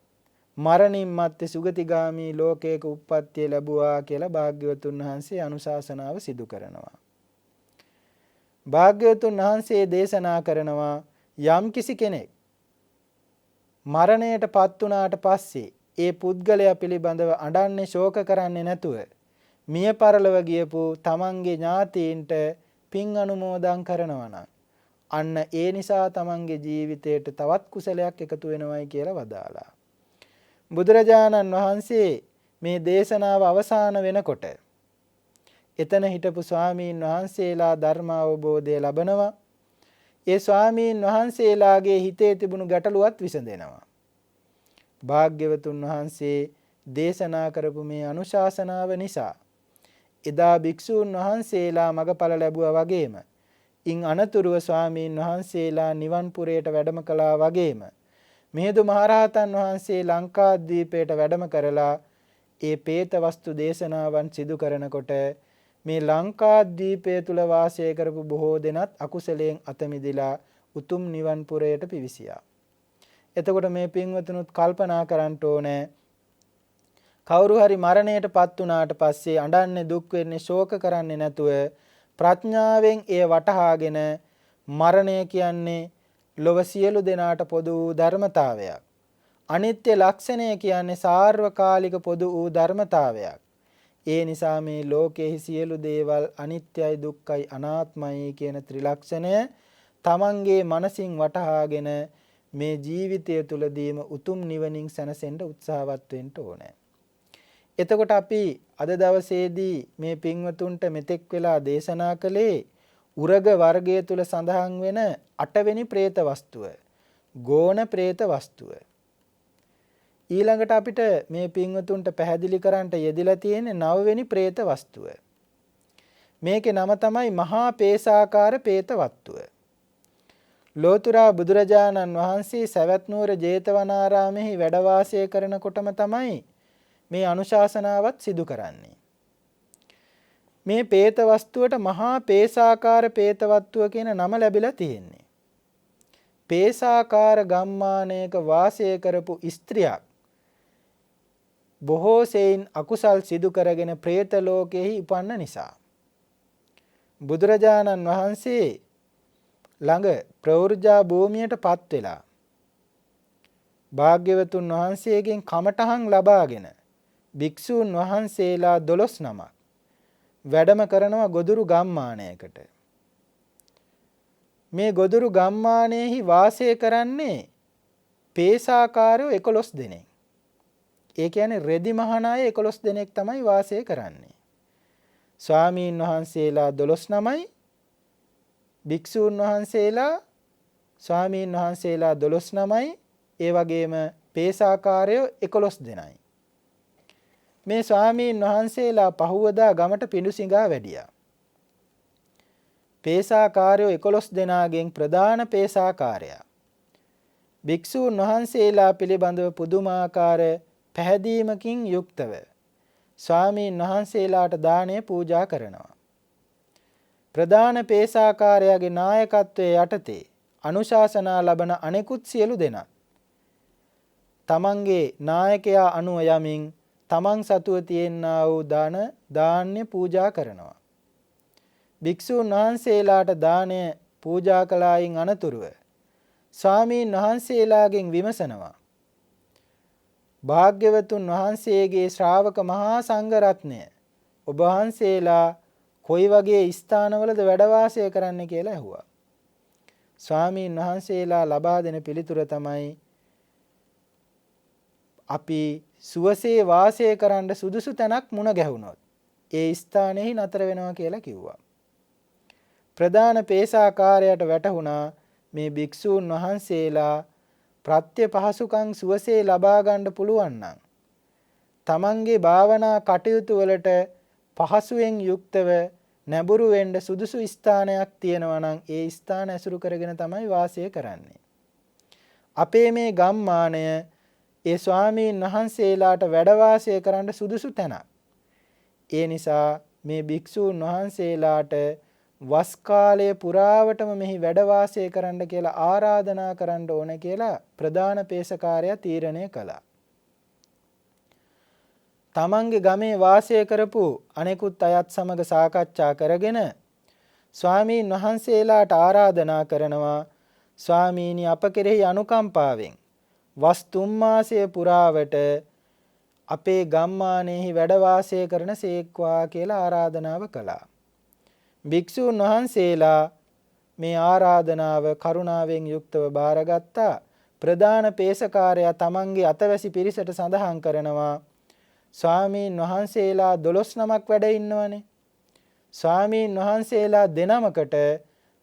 මරණින් මත්තේ සුගතිගාමී ලෝකයක උප්පත්තිය ලැබුවා කියලා භාග්‍යවතුන් වහන්සේ අනුශාසනාව සිදු කරනවා. භාග්‍යවතුන් වහන්සේ දේශනා කරනවා යම් කිසි කෙනෙක් මරණයට පත් වුණාට පස්සේ ඒ පුද්ගලයා පිළිබඳව අඬන්නේ ශෝක කරන්නේ නැතුව මිය පරලොව ගියපු තමන්ගේ ඥාතීන්ට පින් අනුමෝදන් කරනවා නම් අන්න ඒ නිසා තමන්ගේ ජීවිතයට තවත් කුසලයක් එකතු වෙනවයි කියලා වදාලා. බුදුරජාණන් වහන්සේ මේ දේශනාව අවසන් වෙනකොට එතන හිටපු ස්වාමීන් වහන්සේලා ධර්ම අවබෝධය ලබනවා. ඒ ස්වාමීන් වහන්සේලාගේ හිතේ තිබුණු ගැටලුවත් විසඳෙනවා. භාග්‍යවතුන් වහන්සේ දේශනා කරපු මේ අනුශාසනාව නිසා එදා භික්ෂූන් වහන්සේලා මගඵල ලැබුවා වගේම ඉන් අනතුරුව ස්වාමීන් වහන්සේලා නිවන් පුරයට වැඩම කළා වගේම මිහිඳු මහරහතන් වහන්සේ ලංකාද්වීපයට වැඩම කරලා ඒ പ്രേත වස්තු දේශනාවන් සිදු කරනකොට මේ ලංකාද්වීපය තුල වාසය කරපු බොහෝ දෙනත් අකුසලයෙන් අත මිදලා උතුම් නිවන් පුරයට පිවිසියා. එතකොට මේ පින්වතුනුත් කල්පනා කරන්න ඕනේ කවුරු හරි මරණයට පත් වුණාට පස්සේ අඬන්නේ දුක් වෙන්නේ ශෝක කරන්නේ නැතුව ප්‍රඥාවෙන් එය වටහාගෙන මරණය කියන්නේ ලොව සියලු දෙනාට පොදු වූ ධර්මතාවයක්. අනිත්‍ය ලක්ෂණය කියන්නේ සාර්වකාලික පොදු වූ ධර්මතාවයක්. ඒ නිසා මේ ලෝකයේ සියලු දේවල් අනිත්‍යයි දුක්ඛයි අනාත්මයි කියන ත්‍රිලක්ෂණය තමන්ගේ මනසින් වටහාගෙන මේ ජීවිතය තුලදීම උතුම් නිවනින් සැනසෙන්න උත්සාහවත් වෙන්න ඕනේ. එතකොට අපි අද දවසේදී මේ පින්වතුන්ට මෙතෙක් වෙලා දේශනා කළේ උරග වර්ගය තුල සඳහන් වෙන 8 වෙනි പ്രേත වස්තුව, ගෝණ പ്രേත වස්තුව. ඊළඟට අපිට මේ පින්වතුන්ට පැහැදිලි කරන්නට යෙදিলা තියෙන්නේ 9 වෙනි പ്രേත වස්තුව. මේකේ නම තමයි මහා පේසාකාර പ്രേත වස්තුව. ලෝතුරා බුදුරජාණන් වහන්සේ සවැත් නුවර ජේතවනාරාමෙහි වැඩ වාසය කරනකොටම තමයි මේ අනුශාසනාවත් සිදු කරන්නේ. මේ പ്രേත වස්තුවට මහා පේසාකාර പ്രേත වස්තුව කියන නම ලැබිලා තියෙන්නේ. පේසාකාර ගම්මානයක වාසය කරපු ස්ත්‍රියක් බොහෝ සෙයින් අකුසල් සිදු කරගෙන പ്രേත ලෝකෙහි උපන්න නිසා බුදුරජාණන් වහන්සේ ළඟ ප්‍රවෘජා භූමියට පත් වෙලා භාග්‍යවතුන් වහන්සේගෙන් කමඨහන් ලබාගෙන භික්ෂූන් වහන්සේලා 12 නමක් වැඩම කරනවා ගොදුරු ගම්මානයකට. මේ ගොදුරු ගම්මානයේහි වාසය කරන්නේ පේසාකාරයෝ 11 දෙනෙක්. ඒ කියන්නේ රෙදි මහණ අය 11 දෙනෙක් තමයි වාසය කරන්නේ. ස්වාමීන් වහන්සේලා 12 නමයි භික්ෂූන් වහන්සේලා ස්වාමීන් වහන්සේලා 12 නමයි ඒ වගේම පේසාකාරයෝ 11 දෙනයි. මේ ස්වාමීන් වහන්සේලා පහුවදා ගමට පිඬුසිඟා වැඩියා. පේසාකාරයෝ 11 දෙනාගෙන් ප්‍රධාන පේසාකාරයා භික්ෂූන් වහන්සේලා පිළිබඳව පුදුමාකාර පැහැදීමකින් යුක්තව ස්වාමීන් වහන්සේලාට දානය පූජා කරනවා. ප්‍රධාන පේසාකාරයාගේ නායකත්වයේ යටතේ අනුශාසනා ලබන අනෙකුත් සියලු දෙනා තමන්ගේ නායකයා අනුව යමින් තමන් සතුව තියෙනා වූ දාන්‍ය පූජා කරනවා. භික්ෂූන් වහන්සේලාට දානය පූජා කළායින් අනතුරුව ස්වාමීන් වහන්සේලාගෙන් විමසනවා. භාග්‍යවතුන් වහන්සේගේ ශ්‍රාවක මහා සංඝ රත්නය ඔබ වහන්සේලා කොයි වගේ ස්ථානවලද වැඩ වාසය කරන්න කියලා ඇහුවා. ස්වාමීන් වහන්සේලා ලබා දෙන පිළිතුර තමයි අපි සුවසේ වාසය කරන්න සුදුසු තැනක් මුණ ගැහුණොත් ඒ ස්ථානයේ නතර වෙනවා කියලා කිව්වා. ප්‍රධාන පේසාකාරයට වැටහුණා මේ භික්ෂූන් වහන්සේලා ප්‍රත්‍ය පහසුකම් සුවසේ ලබා ගන්න පුළුවන් නම් තමන්ගේ භාවනා කටයුතු වලට පහසුවෙන් යුක්තව නැඹුරු වෙන්න සුදුසු ස්ථානයක් තියෙනවා නම් ඒ ස්ථාන ඇසුරු කරගෙන තමයි වාසය කරන්නේ. අපේ මේ ගම්මානය ඒ ස්වාමීන් වහන්සේලාට වැඩ වාසය කරන්න සුදුසු තැනක්. ඒ නිසා මේ භික්ෂූන් වහන්සේලාට වස් කාලය පුරාවටම මෙහි වැඩ වාසය කරන්න කියලා ආරාධනා කරන්න ඕන කියලා ප්‍රධාන පේසකාරයා තීරණය කළා. තමන්ගේ ගමේ වාසය කරපු අනෙකුත් අයත් සමග සාකච්ඡා කරගෙන ස්වාමීන් වහන්සේලාට ආරාධනා කරනවා ස්වාමීනි අප කෙරෙහි අනුකම්පාවෙන් වස් 3 මාසය පුරාවට අපේ ගම්මානයේහි වැඩ වාසය කරන සේක්වා කියලා ආරාධනාව කළා. භික්ෂූන් වහන්සේලා මේ ආරාධනාව කරුණාවෙන් යුක්තව බාරගත්තා. ප්‍රධාන පේසකාරයා තමන්ගේ අතවැසි පිරිසට සඳහන් කරනවා ස්වාමීන් වහන්සේලා 12 නමක් වැඩ ඉන්නවනේ. ස්වාමීන් වහන්සේලා දෙනමකට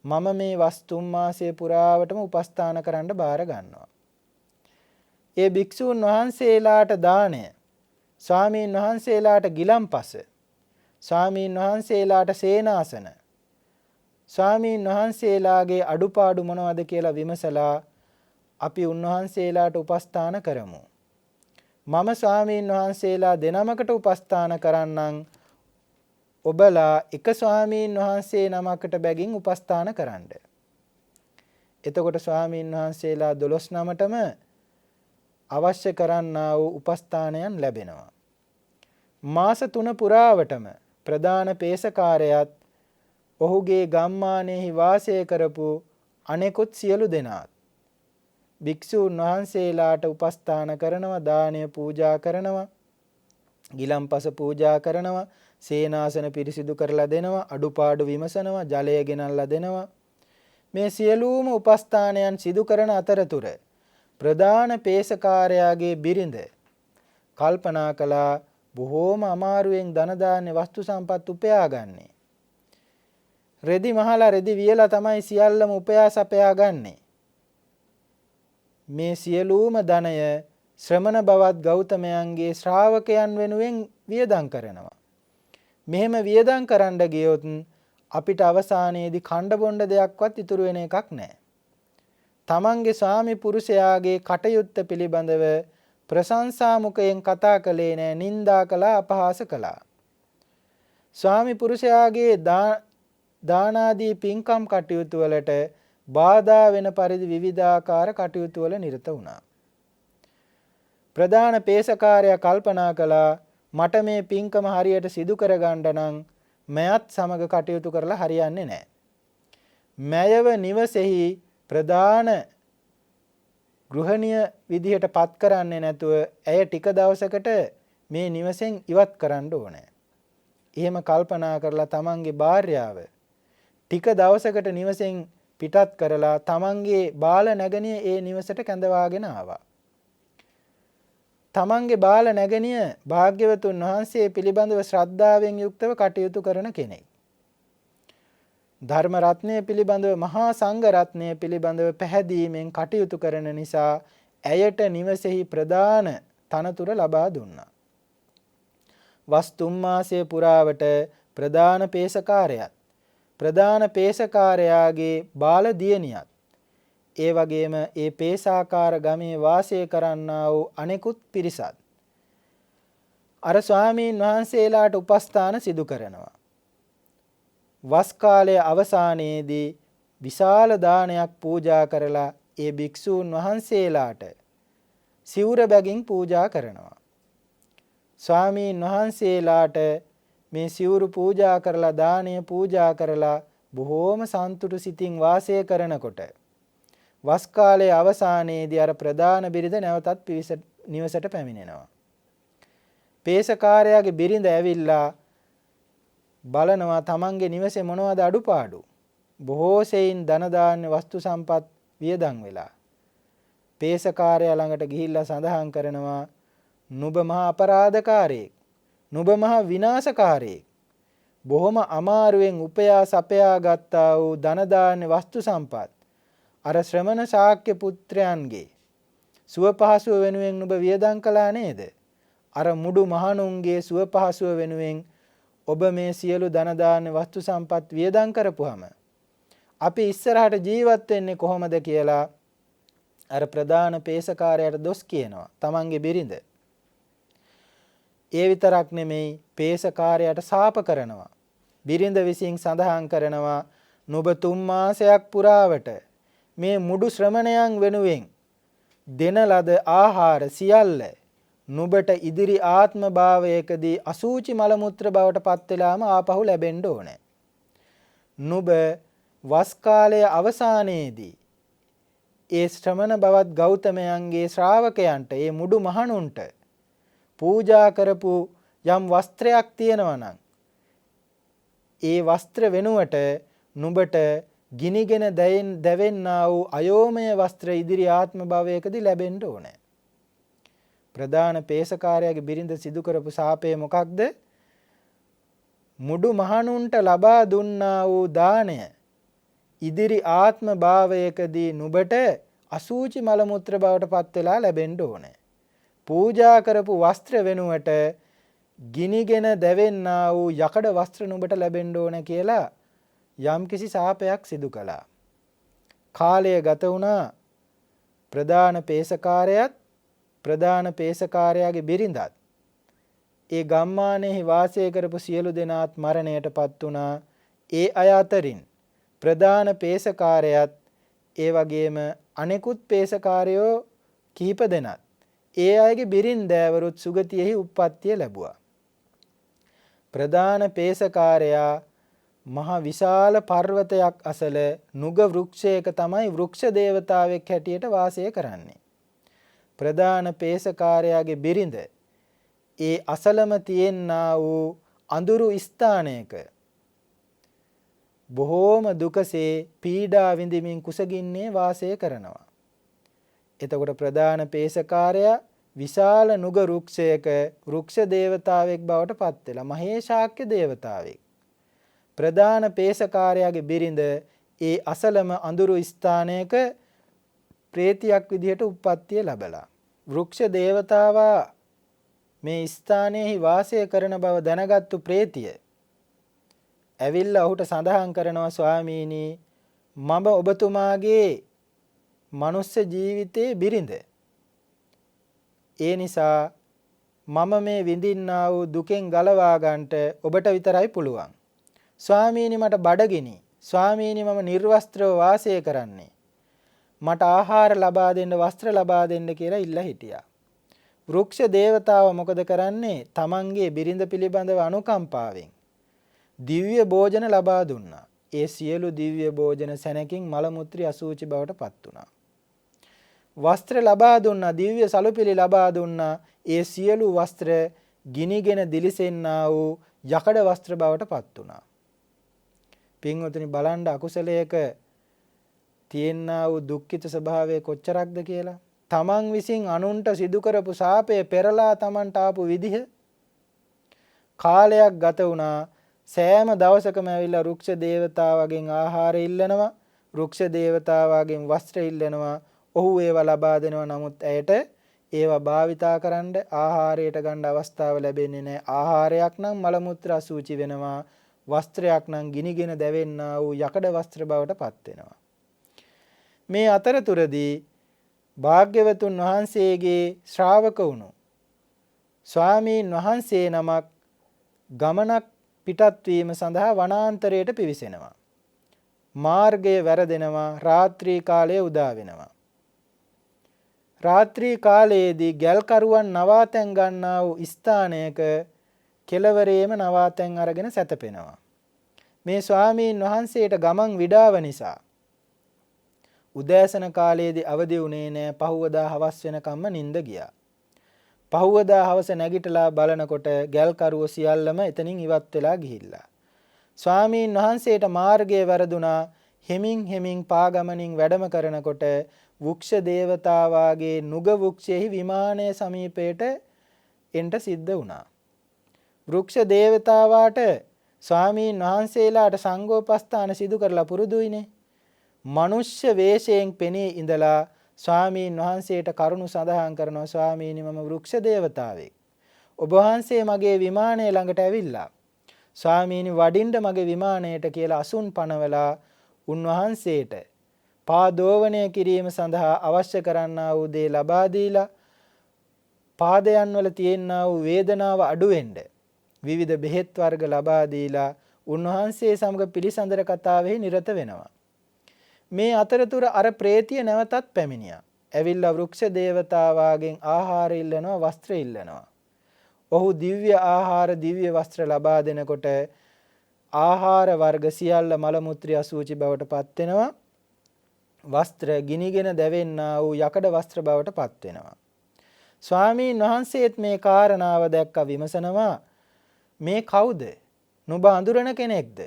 මම මේ වස් 3 මාසය පුරාවටම උපස්ථාන කරන්න බාර ගන්නවා. ඒ භික්ෂූන් වහන්සේලාට දාණය, ස්වාමීන් වහන්සේලාට ගිලම්පස, ස්වාමීන් වහන්සේලාට සේනාසන, ස්වාමීන් වහන්සේලාගේ අඩුපාඩු මොනවද කියලා විමසලා අපි උන්වහන්සේලාට උපස්ථාන කරමු. මම ස්වාමීන් වහන්සේලා දෙනමකට උපස්ථාන කරන්නම්. ඔබලා එක ස්වාමීන් වහන්සේ නමකට බැගින් උපස්ථාන කරන්න. එතකොට ස්වාමීන් වහන්සේලා 12 නමටම අවශ්‍ය කරන්නා වූ උපස්ථානයන් ලැබෙනවා. මාස 3 පුරාවටම ප්‍රධාන පේසකාරයාත් ඔහුගේ ගම්මානයෙහි වාසය කරපු අනෙකුත් සියලු දෙනාත් භික්ෂූන් වහන්සේලාට උපස්ථාන කරනවා, දානය පූජා කරනවා, ගිලම්පස පූජා කරනවා, සේනාසන පිරිසිදු කරලා දෙනවා, අඩුපාඩු විමසනවා, ජලය ගෙනල්ලා දෙනවා. මේ සියලුම උපස්ථානයන් සිදු කරන අතරතුර ප්‍රධාන පේසකාරයාගේ බිරිඳ කල්පනා කළා බොහෝම අමාරුවෙන් ධන දාන්නේ වස්තු සම්පත් උපයාගන්නේ. රෙදි මහලා රෙදි වියලා තමයි සියල්ලම උපයා සපයා ගන්නේ. මේ සියලුම ධනය ශ්‍රමණ බවත් ගෞතමයන්ගේ ශ්‍රාවකයන් වෙනුවෙන් වියදම් කරනවා. මෙහෙම වියදම් කරන්න ගියොත් අපිට අවසානයේදී කණ්ඩ බොණ්ඩ දෙයක්වත් ඉතුරු වෙන එකක් නැහැ. තමන්ගේ ස්වාමි පුරුෂයාගේ කටයුත්ත පිළිබඳව ප්‍රශංසා මුඛයෙන් කතා කළේ නැහැ, නින්දා කළා, අපහාස කළා. ස්වාමි පුරුෂයාගේ දානාදී පින්කම් කටයුතු වලට බාධා වෙන පරිදි විවිධාකාර කටයුතු වල නිරත වුණා. ප්‍රධාන පේසකාරයා කල්පනා කළා මට මේ පින්කම හරියට සිදු කරගන්න නම් මයත් සමග කටයුතු කරලා හරියන්නේ නැහැ. මයව නිවසේහි ප්‍රධාන ගෘහණිය විදිහට පත් කරන්නේ නැතුව ඇය ටික දවසකට මේ නිවසෙන් ඉවත් කරන්න ඕනේ. එහෙම කල්පනා කරලා තමන්ගේ භාර්යාව ටික දවසකට නිවසෙන් පිටත් කරලා තමන්ගේ බාල නැගණිය ඒ නිවසට කැඳවාගෙන ආවා. තමන්ගේ බාල නැගණිය භාග්‍යවතුන් වහන්සේ පිළිබඳව ශ්‍රද්ධාවෙන් යුක්තව කටයුතු කරන කෙනෙක්. ධර්ම රත්නය පිළිබඳව මහා සංඝ රත්නය පිළිබඳව පැහැදීමෙන් කටයුතු කරන නිසා ඇයට නිවසේහි ප්‍රධාන තනතුර ලබා දුන්නා. වස් 3 මාසය පුරාවට ප්‍රධාන පේසකාරයාගේ බාල දියණියත් ඒ වගේම ඒ පේසාකාර ගමේ වාසය කරන්නා වූ අනෙකුත් පිරිසත් අර ස්වාමීන් වහන්සේලාට උපස්ථාන සිදු කරනවා. වස් කාලයේ අවසානයේදී විශාල දානයක් පූජා කරලා ඒ භික්ෂූන් වහන්සේලාට සිවුර බැගින් පූජා කරනවා. ස්වාමීන් වහන්සේලාට මේ සිවුරු පූජා කරලා දානය පූජා කරලා බොහෝම සන්තුටු සිතින් වාසය කරනකොට වස් කාලයේ අවසානයේදී අර ප්‍රධාන බිරිඳ නැවතත් නිවසට පැමිණෙනවා. පේසකාරයාගේ බිරිඳ ඇවිල්ලා බලනවා තමන්ගේ නිවසේ මොනවද අඩුපාඩු. බොහෝ සෙයින් ධන දාන්‍ය වස්තු සම්පත් වියදම් වෙලා. පේසකාරයා ළඟට ගිහිල්ලා සඳහන් කරනවා නුඹ මහා අපරාධකාරයෙක්. නුඹ මහා විනාශකාරයෙක්. බොහොම අමාරුවෙන් උපයා සපයා ගත්තා වූ ධන දාන්‍ය වස්තු සම්පත් අර ශ්‍රමණ ශාක්‍ය පුත්‍රයන්ගේ සුව පහසුව වෙනුවෙන් නුඹ වියදම් කළා නේද? අර මුඩු මහණුන්ගේ සුව පහසුව වෙනුවෙන් ඔබ මේ සියලු ධන දාන්‍ය වස්තු සම්පත් වියදම් කරපුවම අපි ඉස්සරහට ජීවත් වෙන්නේ කොහොමද කියලා අර ප්‍රධාන පේසකාරයාට දොස් කියනවා තමන්ගේ බිරිඳ. ඒ විතරක් නෙමෙයි පේසකාරයාට ශාප කරනවා. බිරිඳ විසින් සඳහන් කරනවා නුඹ 3 මාසයක් පුරාවට මේ මුඩු ශ්‍රමණයන් වෙනුවෙන් දෙන ලද ආහාර සියල්ල නුඹට ඉදිරි ආත්ම භාවයකදී අසූචි මල මුත්‍ර බවට පත් වෙලාම ආපහු ලැබෙන්න ඕනේ. නුඹ වස් කාලයේ අවසානයේදී ඒ ශ්‍රමණ බවත් ගෞතමයන්ගේ ශ්‍රාවකයන්ට ඒ මුඩු මහණුන්ට පූජා කරපු යම් වස්ත්‍රයක් තියෙනවා නම් ඒ වස්ත්‍ර වෙනුවට නුඹට ගිනිගෙන දැවෙන්නා වූ අයෝමය වස්ත්‍ර ඉදිරි ආත්ම භවයකදී ලැබෙන්න ඕනේ. ප්‍රධාන පේසකාරයාගේ බිරිඳ සිදු කරපු ශාපය මොකක්ද? මුඩු මහණුන්ට ලබා දුන්නා වූ දාණය ඉදිරි ආත්ම භාවයකදී නුඹට අසූචි මල මුත්‍ර බවට පත් වෙලා ලැබෙන්න ඕනේ. පූජා කරපු වස්ත්‍ර වෙනුවට ගිනිගෙන දැවෙන්නා වූ යකඩ වස්ත්‍ර නුඹට ලැබෙන්න ඕනේ කියලා යම්කිසි ශාපයක් සිදු කළා. කාලය ගත වුණා. ප්‍රධාන පේසකාරයාගේ බිරිඳත් ඒ ගම්මානයේ වාසය කරපු සියලු දෙනාත් මරණයටපත් වුණා. ඒ අය අතරින් ප්‍රධාන පේසකාරයාත් ඒ වගේම අනෙකුත් පේසකාරයෝ කීප දෙනාත් ඒ අයගේ බිරින්දෑවරුත් සුගතියෙහි උප්පත්තිය ලැබුවා. ප්‍රධාන පේසකාරයා මහ විශාල පර්වතයක් අසල නුග වෘක්ෂයක තමයි වෘක්ෂ දේවතාවෙක් හැටියට වාසය කරන්නේ. ප්‍රධාන පේසකාරයාගේ බිරිඳ ඒ අසලම තියෙනා වූ අඳුරු ස්ථානයක බොහෝම දුකසේ පීඩා විඳිමින් කුසගින්නේ වාසය කරනවා. එතකොට ප්‍රධාන පේසකාරයා විශාල නුග වෘක්ෂයක වෘක්ෂ දේවතාවෙක් බවට පත් වෙලා මහේශාක්‍ය දේවතාවෙක්. ප්‍රධාන පේසකාරයාගේ බිරිඳ ඒ අසලම අඳුරු ස්ථානයක ප්‍රේතියක් විදිහට උප්පත්තිය ලැබලා වෘක්ෂ දේවතාවා මේ ස්ථානයේ වාසය කරන බව දැනගත්තු ප්‍රේතිය ඇවිල්ලා ඔහුට සඳහන් කරනවා ස්වාමීනි මම ඔබතුමාගේ මනුස්ස ජීවිතයේ බිරිඳ. ඒ නිසා මම මේ විඳින්නා වූ දුකෙන් ගලවා ගන්නට ඔබට විතරයි පුළුවන්. ස්වාමීනි මට බඩගිනි. ස්වාමීනි මම නිර්වස්ත්‍රව වාසය කරන්නේ. මට ආහාර ලබා දෙන්න වස්ත්‍ර ලබා දෙන්න කියලා ඉල්ලා හිටියා. වෘක්ෂ දේවතාව මොකද කරන්නේ? තමන්ගේ බිරිඳ පිළිබඳව අනුකම්පාවෙන් දිව්‍ය භෝජන ලබා දුන්නා. ඒ සියලු දිව්‍ය භෝජන සැනකින් මල මුත්‍රි අසුචි බවට පත් වුණා. වස්ත්‍ර ලබා දුන්නා, දිව්‍ය සලුපිලි ලබා දුන්නා. ඒ සියලු වස්ත්‍ර ගිනිගෙන දිලිසෙන්නා වූ යකඩ වස්ත්‍ර බවට පත් වුණා. පින්වතුනි බලන්න අකුසලයක තියෙනා වූ දුක්ඛිත ස්වභාවය කොච්චරක්ද කියලා. තමන් විසින් අනුන්ට සිදු කරපු ශාපය පෙරලා තමන්ට ආපු විදිහ. කාලයක් ගත වුණා. සෑම දවසකම ඇවිල්ලා රුක්ෂ දේවතාවගෙන් ආහාර ඉල්ලනවා, රුක්ෂ දේවතාවගෙන් වස්ත්‍ර ඉල්ලනවා. ඔහු ඒවා ලබා දෙනවා. නමුත් ඇයට ඒවා භාවිතා කරන්න ආහාරයට ගන්න අවස්ථාව ලැබෙන්නේ නැහැ. ආහාරයක් නම් මල මුත්‍රා අසුචි වෙනවා, වස්ත්‍රයක් නම් ගිනිගෙන දැවෙන්නා වූ යකඩ වස්ත්‍ර බවට පත් වෙනවා. මේ අතරතුරදී භාග්‍යවතුන් වහන්සේගේ ශ්‍රාවක වුණු ස්වාමීන් වහන්සේ නමක් ගමනක් පිටත් වීම සඳහා වනාන්තරයට පිවිසෙනවා. මාර්ගය වැරදෙනවා. රාත්‍රී කාලයේ උදා වෙනවා. රාත්‍රී කාලයේදී ගැල්කරුවන් නවාතැන් ගන්නා වූ ස්ථානයක කෙළවරේම නවාතැන් අරගෙන සැතපෙනවා. මේ ස්වාමීන් වහන්සේට ගමන් විඩාව නිසා උදෑසන කාලයේදී අවදි වුණේ නැහැ. පහුවදා හවස් වෙනකම්ම නිින්ද ගියා. පහුවදා හවස නැගිටලා බලනකොට ගැල්කරුව සියල්ලම එතනින් ඉවත් වෙලා ගිහිල්ලා. ස්වාමීන් වහන්සේට මාර්ගය වැරදුනා. හෙමින් පාගමනින් වැඩම කරනකොට වෘක්ෂ දේවතාවාගේ නුග වෘක්ෂයෙහි විමානය සමීපයට එන්ට සිද්ධ වුණා. වෘක්ෂ දේවතාවාට ස්වාමීන් වහන්සේලාට සංඝෝපස්ථාන සිදු කරලා පුරුදුයිනේ. මනුෂ්‍ය වේශයෙන් පෙනී ඉඳලා ස්වාමීන් වහන්සේට කරුණු සඳහන් කරනවා. ස්වාමීනි මම වෘක්ෂ දේවතාවෙක්. ඔබ වහන්සේ මගේ විමානය ළඟට ඇවිල්ලා ස්වාමීනි වඩින්න මගේ විමානයට කියලා අසුන් පනවලා උන්වහන්සේට පාදෝවණය කිරීම සඳහා අවශ්‍ය කරන්නා වූ දේ ලබා දීලා පාදයන් වල තියෙනා වූ වේදනාව අඩු වෙන්න විවිධ බෙහෙත් වර්ග ලබා දීලා උන්වහන්සේ සමග පිළිසඳර කතාවෙහි නිරත වෙනවා. මේ අතරතුර අර ප්‍රේතිය නැවතත් පැමිණියා. ඇවිල්ලා වෘක්ෂ දේවතාවාගෙන් ආහාර ඉල්ලනවා, වස්ත්‍ර ඉල්ලනවා. ඔහු දිව්‍ය ආහාර, දිව්‍ය වස්ත්‍ර ලබා දෙනකොට ආහාර වර්ග සියල්ල මල මුත්‍රි අසුචි බවට පත් වෙනවා. වස්ත්‍ර ගිනිගෙන දැවෙන්නා වූ යකඩ වස්ත්‍ර බවට පත් වෙනවා. ස්වාමීන් වහන්සේත් මේ කාරණාව දැක්ක විමසනවා. මේ කවුද? නුඹ අඳුරන කෙනෙක්ද?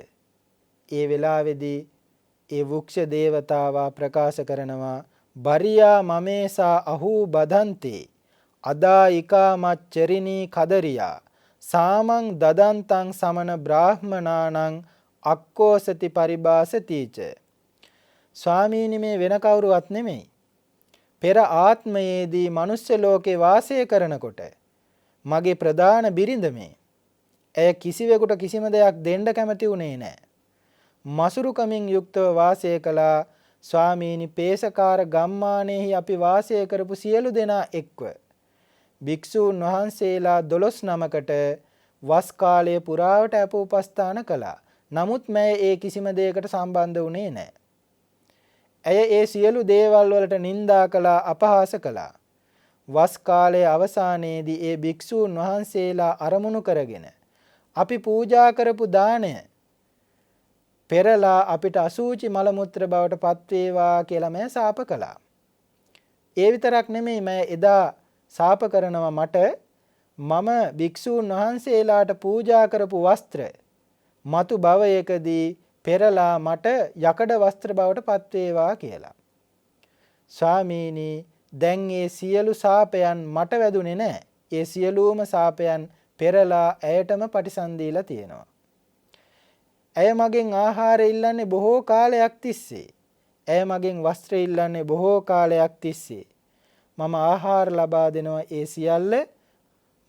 ඒ වෙලාවේදී ඒ වෘක්ෂ දේවතාවා ප්‍රකාශ කරනවා බරියා මමේසා අහූ බදන්තේ අදායිකා මච්චරිනී කදරියා සාමං දදන්තං සමන බ්‍රාහ්මනානං අක්කෝසති පරිභාසතිච. ස්වාමීනි මේ වෙන කවුරුවත් නෙමෙයි. පෙර ආත්මයේදී මනුෂ්‍ය ලෝකේ වාසය කරනකොට මගේ ප්‍රධාන බිරිඳ මේ. ඇය කිසිවෙකුට කිසිම දෙයක් දෙන්න කැමති වුණේ නැහැ. මසුරුකමින් යුක්තව වාසය කළා. ස්වාමීනි පේසකාර ගම්මානයේහි අපි වාසය කරපු සියලු දෙනා එක්ව භික්ෂූන් වහන්සේලා 12 නමකට වස් කාලය පුරාවට අප උපස්ථාන කළා. නමුත් මම ඒ කිසිම දෙයකට සම්බන්ධ වුණේ නැහැ. ඇය ඒ සියලු දේවල් වලට නිඳා කළා, අපහාස කළා. වස් කාලයේ අවසානයේදී ඒ භික්ෂූන් වහන්සේලා අරමුණු කරගෙන අපි පූජා කරපු දාණය පෙරලා අපිට අසුචි මල මුත්‍ර බවට පත් වේවා කියලා මම සාප කළා. ඒ විතරක් නෙමෙයි මම එදා සාප කරනවා මට මම භික්ෂූන් වහන්සේලාට පූජා කරපු වස්ත්‍ර මතු භවයකදී පෙරලා මට යකඩ වස්ත්‍ර බවට පත් වේවා කියලා. ස්වාමීනි දැන් මේ සියලු සාපයන් මට වැදුනේ නැහැ. ඒ සියලුම සාපයන් පෙරලා ඇයටම පටිසන්ධීලා තියෙනවා. ඇය මගෙන් ආහාර ඉල්ලන්නේ බොහෝ කාලයක් තිස්සේ. ඇය මගෙන් වස්ත්‍ර ඉල්ලන්නේ බොහෝ කාලයක් තිස්සේ. මම ආහාර ලබා දෙනවා. ඒ සියල්ල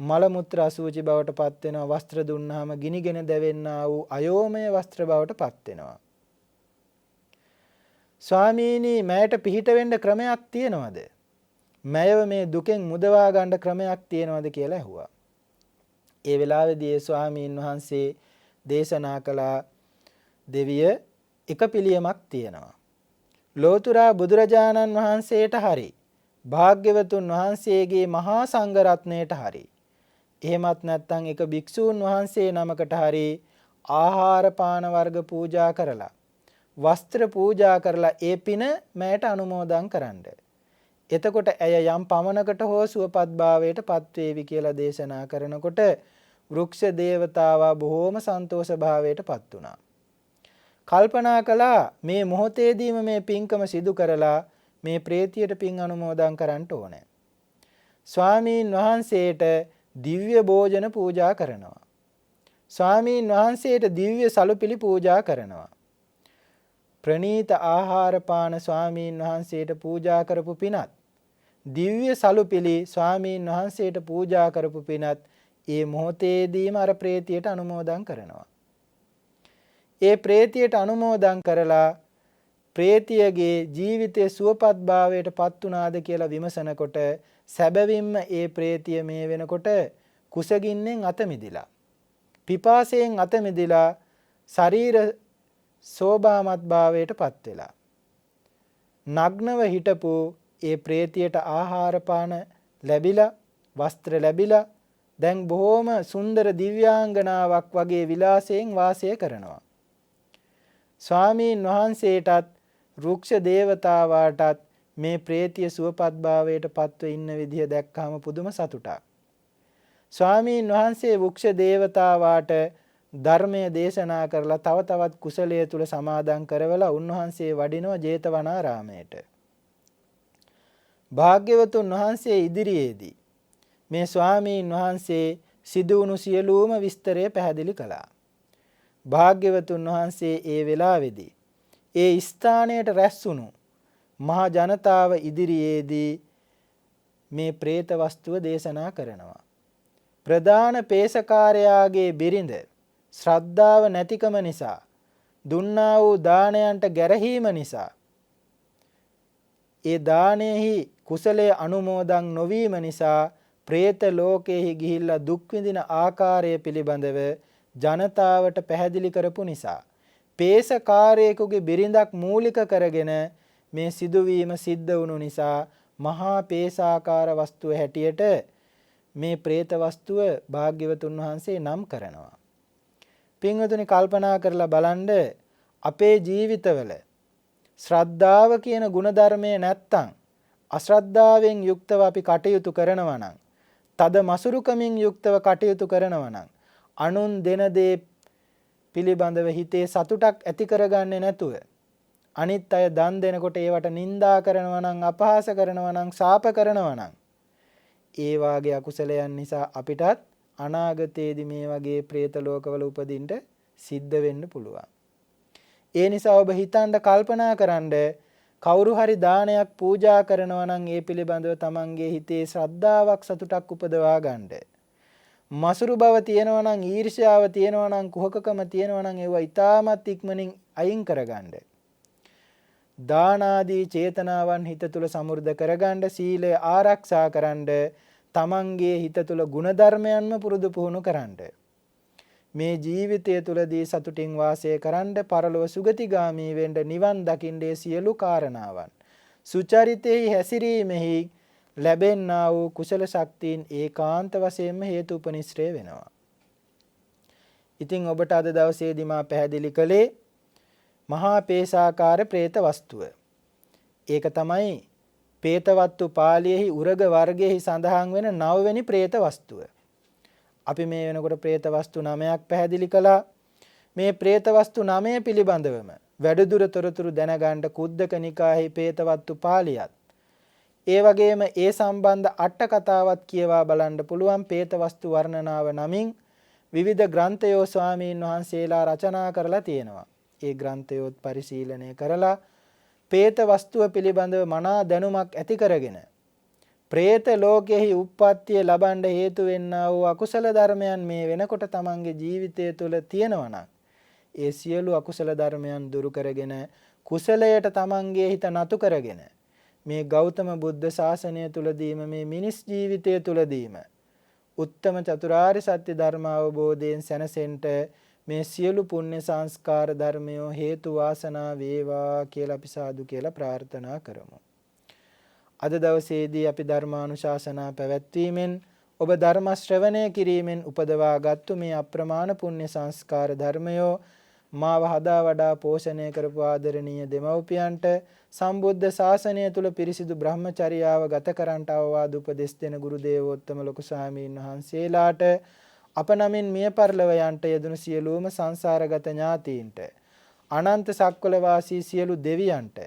මල මුත්‍ර අසුචි බවට පත් වෙනවා. වස්ත්‍ර දුන්නාම ගිනිගෙන දැවෙන්නා වූ අයෝමය වස්ත්‍ර බවට පත් වෙනවා. ස්වාමීනි මෑට පිහිට වෙන්න ක්‍රමයක් තියෙනවද? මෑව මේ දුකෙන් මුදවා ගන්න ක්‍රමයක් තියෙනවද කියලා ඇහුවා. ඒ වෙලාවේදී ස්වාමීන් වහන්සේ දේශනා කළා දෙවිය එක පිළියමක් තියෙනවා. ලෝතුරා බුදුරජාණන් වහන්සේට හරි භාග්‍යවතුන් වහන්සේගේ මහා සංඝ රත්නයට හරි එහෙමත් නැත්නම් එක භික්ෂූන් වහන්සේ නමකට හරි ආහාර පාන වර්ග පූජා කරලා වස්ත්‍ර පූජා කරලා ඒ පින මෑට අනුමෝදන් කරන්න. එතකොට ඇය යම් පමණකට හෝ සුවපත් භාවයට පත්වේවි කියලා දේශනා කරනකොට වෘක්ෂ දේවතාවා බොහෝම සන්තෝෂ භාවයට පත් වුණා. කල්පනා කළා මේ මොහොතේදීම මේ පින්කම සිදු කරලා මේ ප්‍රේතියට පින් අනුමෝදන් කරන්න ඕනේ. ස්වාමීන් වහන්සේට දිව්‍ය භෝජන පූජා කරනවා. ස්වාමීන් වහන්සේට දිව්‍ය සලුපිලි පූජා කරනවා. ප්‍රණීත ආහාර පාන ස්වාමීන් වහන්සේට පූජා කරපු පිනත් දිව්‍ය සලුපිලි ස්වාමීන් වහන්සේට පූජා කරපු පිනත් ඒ මොහොතේදීම අර ප්‍රේතියට අනුමෝදන් කරනවා. ඒ ප්‍රේතියට අනුමෝදන් කරලා ප්‍රේතියගේ ජීවිතයේ සුවපත් භාවයට පත් වුණාද කියලා විමසනකොට සැබවින්ම ඒ ප්‍රේතිය මේ වෙනකොට කුසගින්නෙන් අත මිදිලා පිපාසයෙන් අත මිදිලා ශරීර සෝභාමත් භාවයට පත් වෙලා නග්නව හිටපු ඒ ප්‍රේතියට ආහාර පාන ලැබිලා වස්ත්‍ර ලැබිලා දැන් බොහොම සුන්දර දිව්‍යාංගනාවක් වගේ විලාසයෙන් වාසය කරනවා. ස්වාමීන් වහන්සේටත් වෘක්ෂ දේවතාවාටත් මේ ප්‍රේතිය සුවපත් භාවයට පත්ව ඉන්න විදිහ දැක්කම පුදුම සතුටක්. ස්වාමීන් වහන්සේ වෘක්ෂ දේවතාවාට ධර්මය දේශනා කරලා තව තවත් කුසලයේ තුල සමාදන් කරවලා උන්වහන්සේ වඩිනවා ජේතවනාරාමයට. භාග්‍යවතුන් වහන්සේ ඉදිරියේදී මේ ස්වාමීන් වහන්සේ සිදුවුණු සියලුම විස්තරය පැහැදිලි කළා. භාග්‍යවතුන් වහන්සේ ඒ වෙලාවේදී ඒ ස්ථානයට රැස්වුණු මහා ජනතාව ඉදිරියේදී මේ പ്രേත වස්තුව දේශනා කරනවා. ප්‍රධාන පේසකාරයාගේ බිරිඳ ශ්‍රද්ධාව නැතිකම නිසා දුන්නා වූ දානයන්ට ගැරහීම නිසා ඒ දානෙහි කුසලයේ අනුමෝදන් නොවීම නිසා പ്രേත ලෝකෙහි ගිහිල්ලා දුක් විඳින ආකාරය පිළිබඳව ජනතාවට පැහැදිලි කරපු නිසා පේසකාරයෙකුගේ බිරිඳක් මූලික කරගෙන මේ සිදුවීම සිද්ධ වුණු නිසා මහා පේසාකාර වස්තුව හැටියට මේ പ്രേත වස්තුව භාග්‍යවතුන් වහන්සේ නම් කරනවා. පින්වතුනි කල්පනා කරලා බලන්න අපේ ජීවිතවල ශ්‍රද්ධාව කියන ගුණධර්මය නැත්තම් අශ්‍රද්ධාවෙන් යුක්තව අපි කටයුතු කරනවා නම් තද මසුරුකමින් යුක්තව කටයුතු කරනවා නම් අනුන් දෙන දේ පිළිබඳව හිතේ සතුටක් ඇති කරගන්නේ නැතුව අනිත් අය දන් දෙනකොට ඒවට නිඳා කරනවා නම් අපහාස කරනවා නම් ශාප කරනවා නම් ඒ වාගේ අකුසලයන් නිසා අපිටත් අනාගතයේදී මේ වගේ പ്രേත ලෝකවල උපදින්න සිද්ධ වෙන්න පුළුවන්. ඒ නිසා ඔබ හිතන්න කල්පනා කරන්න කවුරු හරි දානයක් පූජා කරනවා නම් ඒ පිළිබඳව තමන්ගේ හිතේ ශ්‍රද්ධාවක් සතුටක් උපදවා ගන්න. මසුරු බව තියෙනවා නම් ඊර්ෂ්‍යාව තියෙනවා නම් කුහකකම තියෙනවා නම් ඒවා ඊටමත් ඉක්මනින් අයින් කරගන්න. දාන ආදී චේතනාවන් හිත තුල සමෘද්ධ කරගන්න සීලය ආරක්ෂා කරන්න තමන්ගේ හිත තුල ගුණධර්මයන්ම පුරුදු පුහුණු කරන්න. මේ ජීවිතය තුලදී සතුටින් වාසය කරන්න පරලොව සුගතිගාමී වෙන්න නිවන් දකින්නේ සියලු කාරණාවන් සුචරිතෙහි හැසිරීමෙහි ලැබෙන්නා වූ කුසල ශක්තියින් ඒකාන්ත වශයෙන්ම හේතු උපනිශ්‍රේ වෙනවා. ඉතින් ඔබට අද දවසේදී මා පැහැදිලි කළේ මහා පේසාකාර പ്രേත වස්තුව. ඒක තමයි පේතවත්තු පාළියේහි උරග වර්ගයේහි සඳහන් වෙන 9 වෙනි പ്രേත වස්තුව. අපි මේ වෙනකොට പ്രേත වස්තු 9ක් පැහැදිලි කළා. මේ പ്രേත වස්තු 9 පිළිබඳවම වැඩිදුර තොරතුරු දැනගන්න කුද්දක නිකායේ පේතවත්තු පාළියත් ඒ වගේම ඒ සම්බන්ධ අට කතාවත් කියවා බලන්න පුළුවන්. പ്രേත වස්තු වර්ණනාව නමින් විවිධ ග්‍රන්ථයෝ ස්වාමීන් වහන්සේලා රචනා කරලා තියෙනවා. ඒ ග්‍රන්ථයොත් පරිශීලනය කරලා പ്രേත වස්තුව පිළිබඳව මනා දැනුමක් ඇති කරගෙන പ്രേත ලෝකෙහි උප්පත්තිය ලබන්න හේතු වෙන්නා වූ අකුසල ධර්මයන් මේ වෙනකොට තමන්ගේ ජීවිතය තුළ තියෙනවා නම් ඒ සියලු අකුසල ධර්මයන් දුරු කරගෙන කුසලයට තමන්ගේ හිත නතු කරගෙන මේ ගෞතම බුද්ධ ශාසනය තුලදීම මේ මිනිස් ජීවිතය තුලදීම උත්තම චතුරාර්ය සත්‍ය ධර්ම අවබෝධයෙන් සැනසෙන්න මේ සියලු පුණ්‍ය සංස්කාර ධර්මයෝ හේතු වාසනා වේවා කියලා අපි සාදු කියලා ප්‍රාර්ථනා කරමු. අද දවසේදී අපි ධර්මානුශාසනා පැවැත්වීමෙන් ඔබ ධර්ම ශ්‍රවණය කිරීමෙන් උපදවාගත්තු මේ අප්‍රමාණ පුණ්‍ය සංස්කාර ධර්මයෝ මාව හදා වඩා පෝෂණය කරපු ආදරණීය දෙමව්පියන්ට සම්බුද්ධ ශාසනය තුල පිරිසිදු බ්‍රහ්මචර්යාව ගත කරන්ට අවවාද උපදෙස් දෙන ගුරු දේවෝත්තම ලොකු ස්වාමීන් වහන්සේලාට අප නමින් මිය පරලොව යන්ට යෙදුණු සියලුම සංසාරගත ඥාතීන්ට අනන්ත සක්වල වාසී සියලු දෙවියන්ට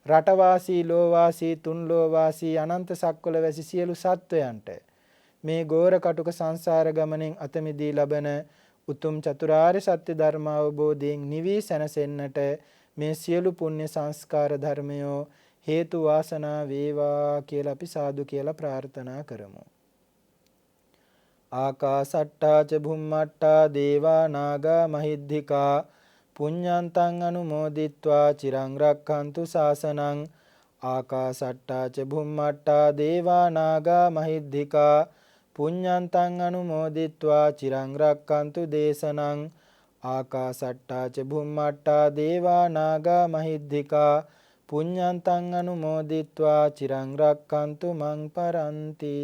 රටවාසී ලෝවාසී තුන් ලෝවාසී අනන්ත සක්වල වැසි සියලු සත්වයන්ට මේ ගෝර කටුක සංසාර ගමනෙන් අත මිදී ලබන උතුම් චතුරාර්ය සත්‍ය ධර්ම අවබෝධයෙන් නිවි සැනසෙන්නට මේ සියලු පුණ්‍ය සංස්කාර ධර්මයෝ හේතු වාසනා වේවා කියලා අපි සාදු කියලා ප්‍රාර්ථනා කරමු. ආකාසට්ටා ච භුම්මට්ටා දේවා නාග මහිද්దికා පුඤ්ඤන්තං අනුමෝදිත්වා චිරං රක්ඛන්තු ශාසනං. ආකාසට්ටා ච භුම්මට්ටා දේවා නාග මහිද්దికා පුඤ්ඤන්තං අනුමෝදිත්වා චිරං රක්ඛන්තු දේශනං. ආකාසට්ටා ච භුම්මට්ටා දේවා නාග මහිද්దికා පුඤ්ඤන්තං අනුමෝදිත්වා චිරං රක්ඛන්තු මං පරන්ති.